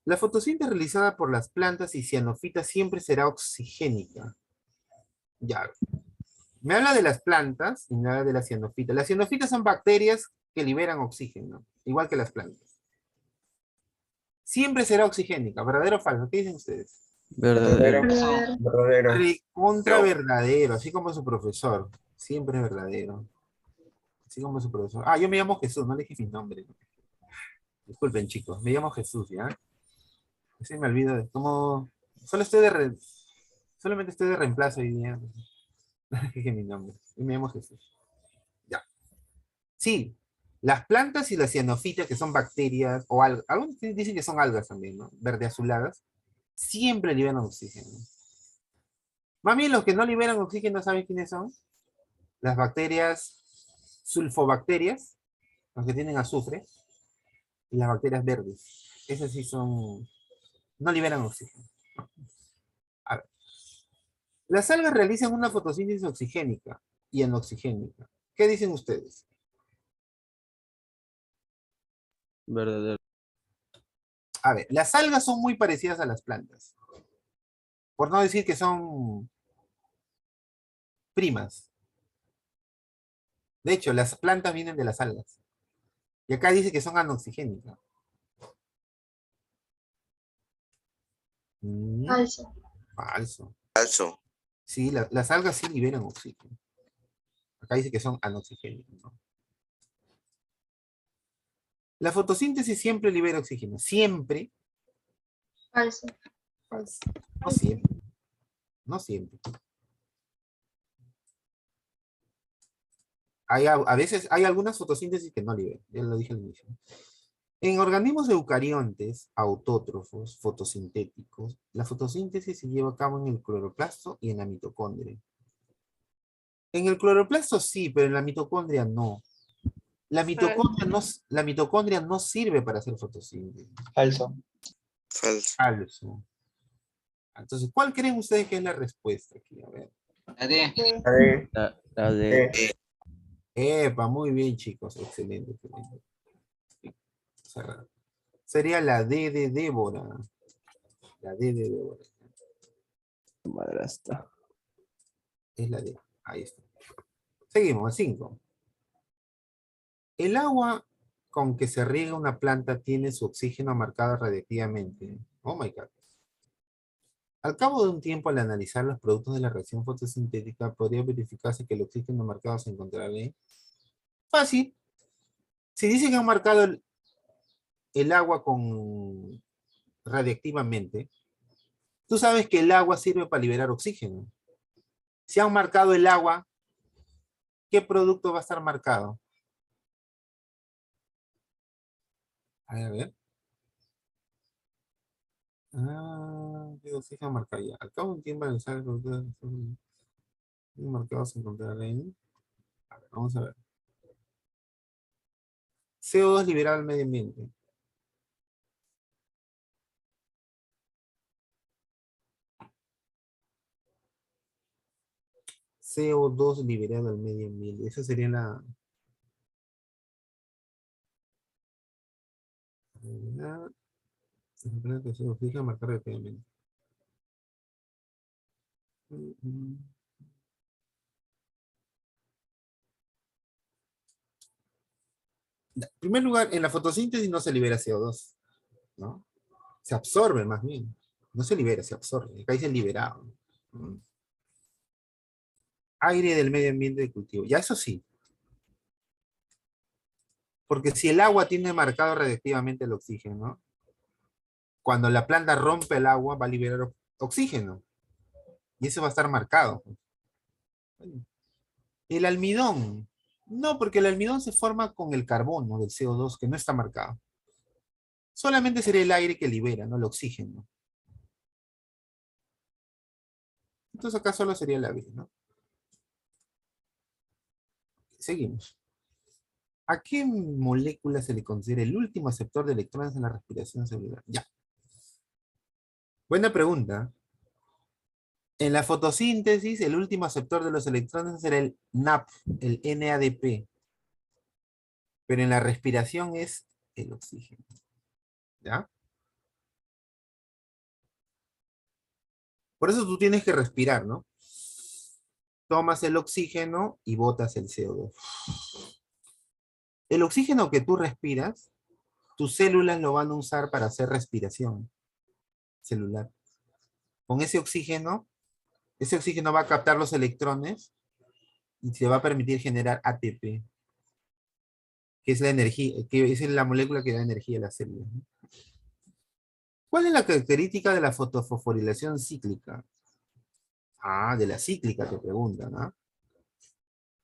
La fotosíntesis realizada por las plantas y cianofitas siempre será oxigénica. Ya. Me habla de las plantas y me habla de las cianofitas. Las cianofitas son bacterias que liberan oxígeno, igual que las plantas. Siempre será oxigénica. ¿Verdadero o falso? ¿Qué dicen ustedes? Verdadero. Verdadero. Contra verdadero, así como su profesor. Siempre es verdadero. Así como su profesor. Ah, yo me llamo Jesús, no le dije mi nombre. Disculpen, chicos, me llamo Jesús, ¿ya? Sí, me olvido de cómo... Solamente estoy de reemplazo hoy día. No le dije mi nombre. Y me llamo Jesús. Ya. Sí, las plantas y las cianofitas, que son bacterias, o algas, algunos dicen que son algas también, ¿no? Verde azuladas, siempre liberan oxígeno. Mami, los que no liberan oxígeno, ¿saben quiénes son? Las bacterias sulfobacterias, los que tienen azufre, y las bacterias verdes. Esas sí son, no liberan oxígeno. A ver. Las algas realizan una fotosíntesis oxigénica y anoxigénica. ¿Qué dicen ustedes? Verdadero. A ver, las algas son muy parecidas a las plantas. Por no decir que son primas. De hecho, las plantas vienen de las algas. Y acá dice que son anoxigénicas. Falso. Falso. Falso. Sí, las algas sí liberan oxígeno. Acá dice que son anoxigénicas, ¿no? La fotosíntesis siempre libera oxígeno. Siempre. Falso. Falso. No siempre. No siempre. A veces hay algunas fotosíntesis que no liberan. Ya lo dije al inicio. En organismos eucariontes, autótrofos, fotosintéticos, la fotosíntesis se lleva a cabo en el cloroplasto y en la mitocondria. En el cloroplasto sí, pero en la mitocondria no. La mitocondria no sirve para hacer fotosíntesis. Falso. Falso. Falso. Entonces, ¿cuál creen ustedes que es la respuesta aquí? A ver. La D. La de... Epa, muy bien, chicos. Excelente, excelente. O sea, sería la D de Débora. La D de Débora. Madrastra. Es la D. Ahí está. Seguimos, 5. El agua con que se riega una planta tiene su oxígeno marcado radiactivamente. Oh my God. Al cabo de un tiempo, al analizar los productos de la reacción fotosintética, podría verificarse que el oxígeno marcado se encontrará en... Fácil. Si dice que han marcado el agua con radiactivamente, tú sabes que el agua sirve para liberar oxígeno. Si han marcado el agua, ¿qué producto va a estar marcado? A ver. ¿Qué oxígeno marca ya? Al cabo de un tiempo, al analizar los productos marcados se encontrarán en... A ver, vamos a ver. CO2 liberado al medio ambiente. CO2 liberado al medio ambiente. Esa sería la... que se fija marcar rápidamente. En primer lugar, en la fotosíntesis no se libera CO2, ¿no? Se absorbe más bien. No se libera, se absorbe. Acá dice liberado. Aire del medio ambiente de cultivo. Ya eso sí. Porque si el agua tiene marcado radiactivamente el oxígeno, ¿no? Cuando la planta rompe el agua va a liberar oxígeno. Y eso va a estar marcado. El almidón. No, porque el almidón se forma con el carbono del CO2 que no está marcado. Solamente sería el aire que libera, no el oxígeno. Entonces acá solo sería la B, ¿no? Seguimos. ¿A qué molécula se le considera el último aceptor de electrones en la respiración celular? Ya. Buena pregunta. En la fotosíntesis, el último aceptor de los electrones será el NAP, el NADP. Pero en la respiración es el oxígeno. ¿Ya? Por eso tú tienes que respirar, ¿no? Tomas el oxígeno y botas el CO2. El oxígeno que tú respiras, tus células lo van a usar para hacer respiración celular. Con ese oxígeno va a captar los electrones y te va a permitir generar ATP, que es la energía, que es la molécula que da energía a las células. ¿Cuál es la característica de la fotofosforilación cíclica? De la cíclica te preguntan, ¿no?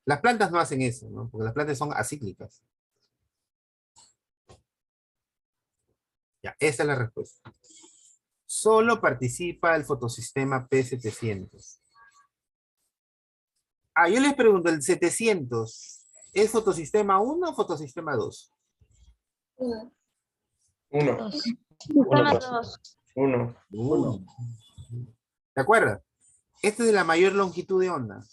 Las plantas no hacen eso, ¿no? Porque las plantas son acíclicas. Ya, esa es la respuesta. Solo participa el fotosistema P700. Yo les pregunto, ¿el 700 es fotosistema 1 o fotosistema 2? 1. Sistema 2. 1. ¿De acuerdo? Este es de la mayor longitud de onda.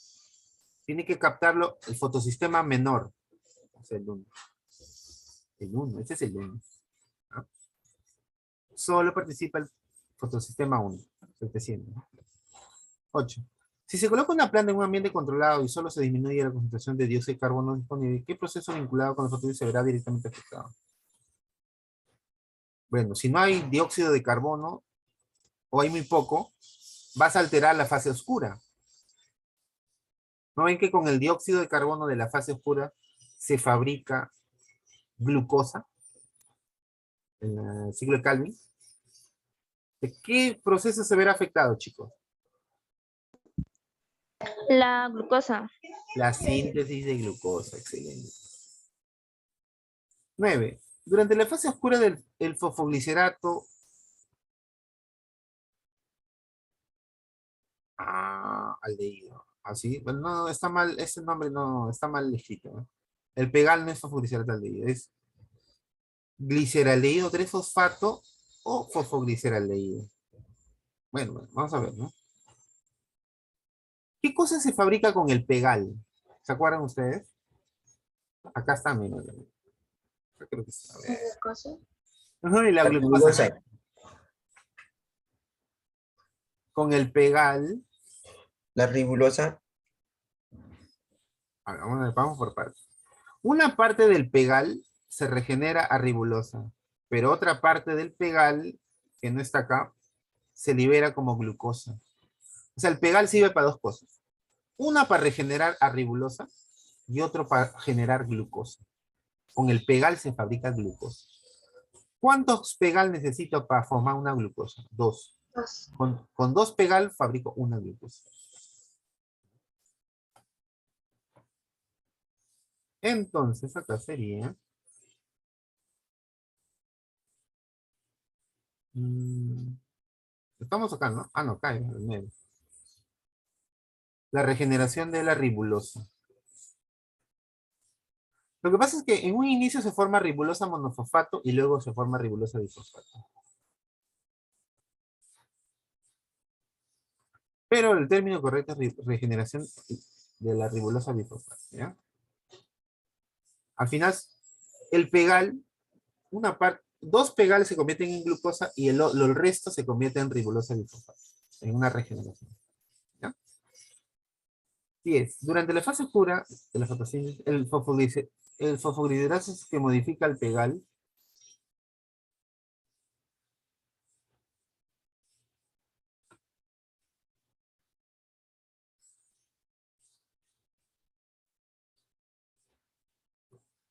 Tiene que captarlo el fotosistema menor. O sea, el 1. El 1, ese es el 1. ¿No? Solo participa el fotosistema 1. 700. 8. Si se coloca una planta en un ambiente controlado y solo se disminuye la concentración de dióxido de carbono disponible, ¿qué proceso vinculado con la fotosíntesis se verá directamente afectado? Bueno, si no hay dióxido de carbono, o hay muy poco, vas a alterar la fase oscura. ¿No ven que con el dióxido de carbono de la fase oscura se fabrica glucosa? En el ciclo de Calvin. ¿De qué proceso se verá afectado, chicos? La glucosa. La síntesis de glucosa, excelente. 9. Durante la fase oscura del fosfoglicerato, aldehído. Así, bueno, no, está mal, ese nombre no, está mal escrito, ¿no? El pegal no es fosfoglicerato aldehído, es gliceraldehído 3-fosfato o fosfogliceraldehído. Bueno, vamos a ver, ¿no? ¿Qué cosa se fabrica con el pegal? ¿Se acuerdan ustedes? Acá está, mira. Acá creo que está. A ver. Glucosa. Ajá, y la La glucosa glucosa. con el pegal. La ribulosa. A ver, vamos por partes. Una parte del pegal se regenera a ribulosa, pero otra parte del pegal, que no está acá, se libera como glucosa. O sea, el pegal sirve para dos cosas. Una para regenerar a ribulosa y otro para generar glucosa. Con el pegal se fabrica glucosa. ¿Cuántos pegal necesito para formar una glucosa? 2. Dos. Con 2 pegal fabrico una glucosa. Entonces acá sería... estamos acá, ¿no? Ah, no, acá es el medio. La regeneración de la ribulosa. Lo que pasa es que en un inicio se forma ribulosa monofosfato y luego se forma ribulosa bifosfato. Pero el término correcto es regeneración de la ribulosa bifosfato, ¿ya? Al final, el pegal, una parte, 2 pegales se convierten en glucosa y el resto se convierte en ribulosa bifosfato, en una regeneración. ¿Ya? 10. Durante la fase oscura de la fotosíntesis, el fosfoglicerato que modifica el pegal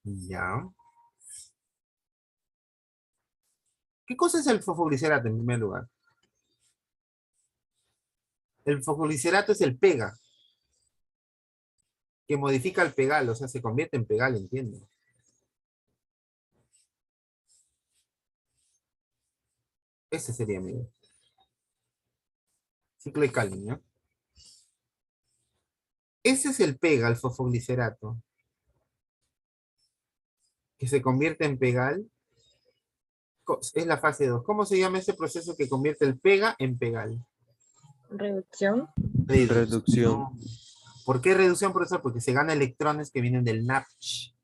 ya. ¿Qué cosa es el fosfoglicerato en primer lugar? El fosfoglicerato es el pega que modifica el pegal, o sea, se convierte en pegal, entiendo. Ese sería mi ciclo de Calvin, ¿no? Ese es el pega, el fosfoglicerato, que se convierte en pegal. Es la fase 2. ¿Cómo se llama ese proceso que convierte el pega en pegal? Reducción. Reducción. ¿Por qué reducción, profesor? Porque se gana electrones que vienen del NAPCH.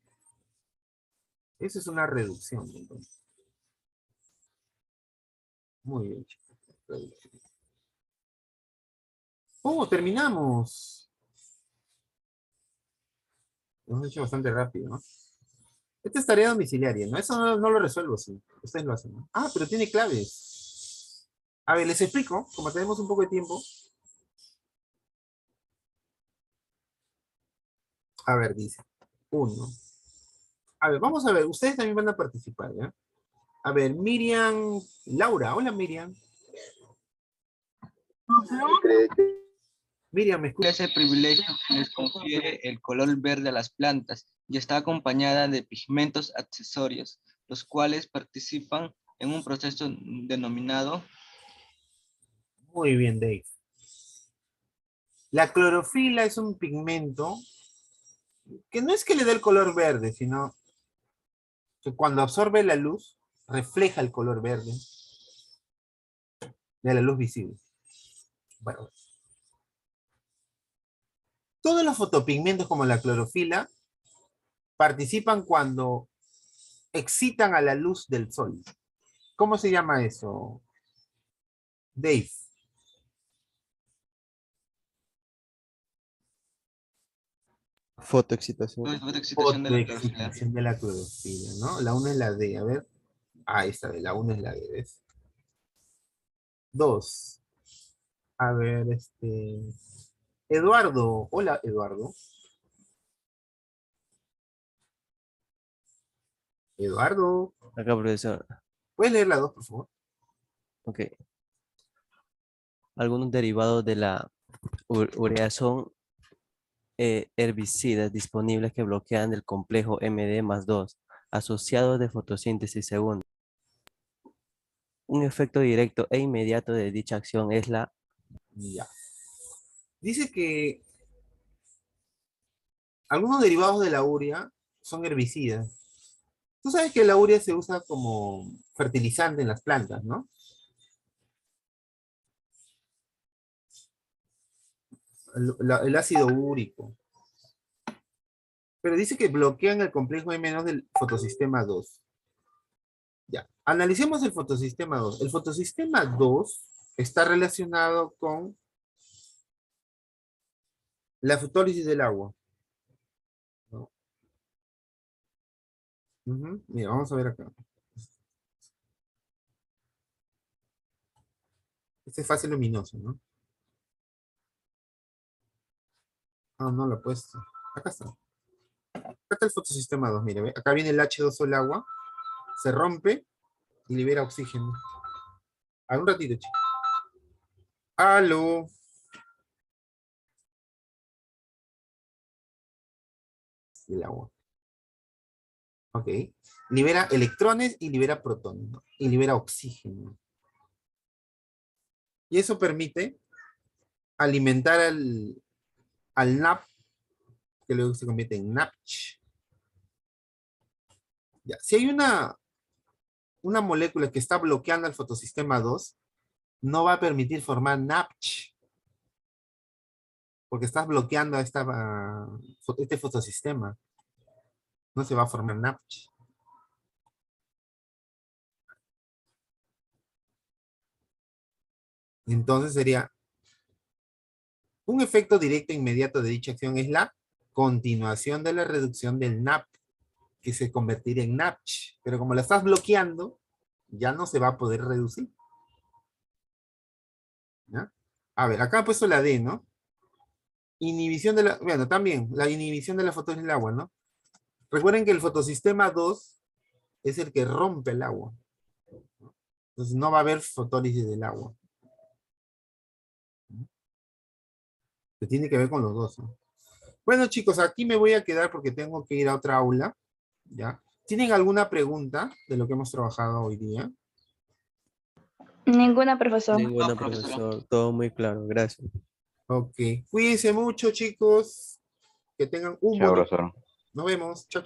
Eso es una reducción. Entonces. Muy bien, chicos. Reducción. Oh, terminamos. Lo hemos hecho bastante rápido, ¿no? Esta es tarea domiciliaria, ¿no? Eso no lo resuelvo, sí. Ustedes lo hacen, ¿no? Ah, pero tiene claves. A ver, les explico, como tenemos un poco de tiempo. A ver, dice. 1. A ver, vamos a ver, ustedes también van a participar, ¿ya? A ver, Miriam, Laura, hola Miriam. Miriam, ¿me escuchas? Ese privilegio que les confiere el color verde a las plantas y está acompañada de pigmentos accesorios, los cuales participan en un proceso denominado... Muy bien, Dave. La clorofila es un pigmento que no es que le dé el color verde, sino que cuando absorbe la luz, refleja el color verde de la luz visible. Bueno, todos los fotopigmentos como la clorofila participan cuando excitan a la luz del sol. ¿Cómo se llama eso, Dave? Fotoexcitación. Fotoexcitación de la clorofila. Fotoexcitación de la clorofila, ¿no? La una es la D, a ver. Ah, esta de la una es la D, ¿ves? 2. A ver, Eduardo. Hola, Eduardo. Eduardo. Acá, profesor. ¿Puedes leer la 2, por favor? Ok. Algunos derivados de la urea son herbicidas disponibles que bloquean el complejo MD+2 asociados de fotosíntesis segunda. Un efecto directo e inmediato de dicha acción es la... Ya. Dice que algunos derivados de la urea son herbicidas. Tú sabes que la urea se usa como fertilizante en las plantas, ¿no? El ácido úrico. Pero dice que bloquean el complejo M2 del fotosistema 2. Ya, analicemos el fotosistema 2. El fotosistema 2 está relacionado con la fotólisis del agua. ¿No? Mira, vamos a ver acá. Este es fase luminoso, ¿no? Ah, no lo he puesto. Acá está. Acá está el fotosistema 2, mire, ¿ve? Acá viene el H2O, el agua. Se rompe y libera oxígeno. A un ratito, chicos. Aló. El agua. Ok. Libera electrones y libera protones, ¿no? Y libera oxígeno. Y eso permite alimentar al NAP, que luego se convierte en NAPCH. Ya. Si hay una molécula que está bloqueando el fotosistema 2, no va a permitir formar NAPCH. Porque estás bloqueando este fotosistema. No se va a formar NAPCH. Entonces sería un efecto directo e inmediato de dicha acción es la continuación de la reducción del NAP, que se convertirá en NAPCH. Pero como la estás bloqueando, ya no se va a poder reducir. ¿Ya? A ver, acá he puesto la D, ¿no? Inhibición de la, bueno, también la inhibición de la fotólisis del agua, ¿no? Recuerden que el fotosistema 2 es el que rompe el agua. Entonces no va a haber fotólisis del agua. Se tiene que ver con los dos, ¿no? Bueno, chicos, aquí me voy a quedar porque tengo que ir a otra aula. ¿Ya? ¿Tienen alguna pregunta de lo que hemos trabajado hoy día? Ninguna, profesor. Ninguna, No, profesor. profesor. Todo muy claro. Gracias. Ok. Cuídense mucho, chicos. Que tengan un buen... Nos vemos. Chao, chao.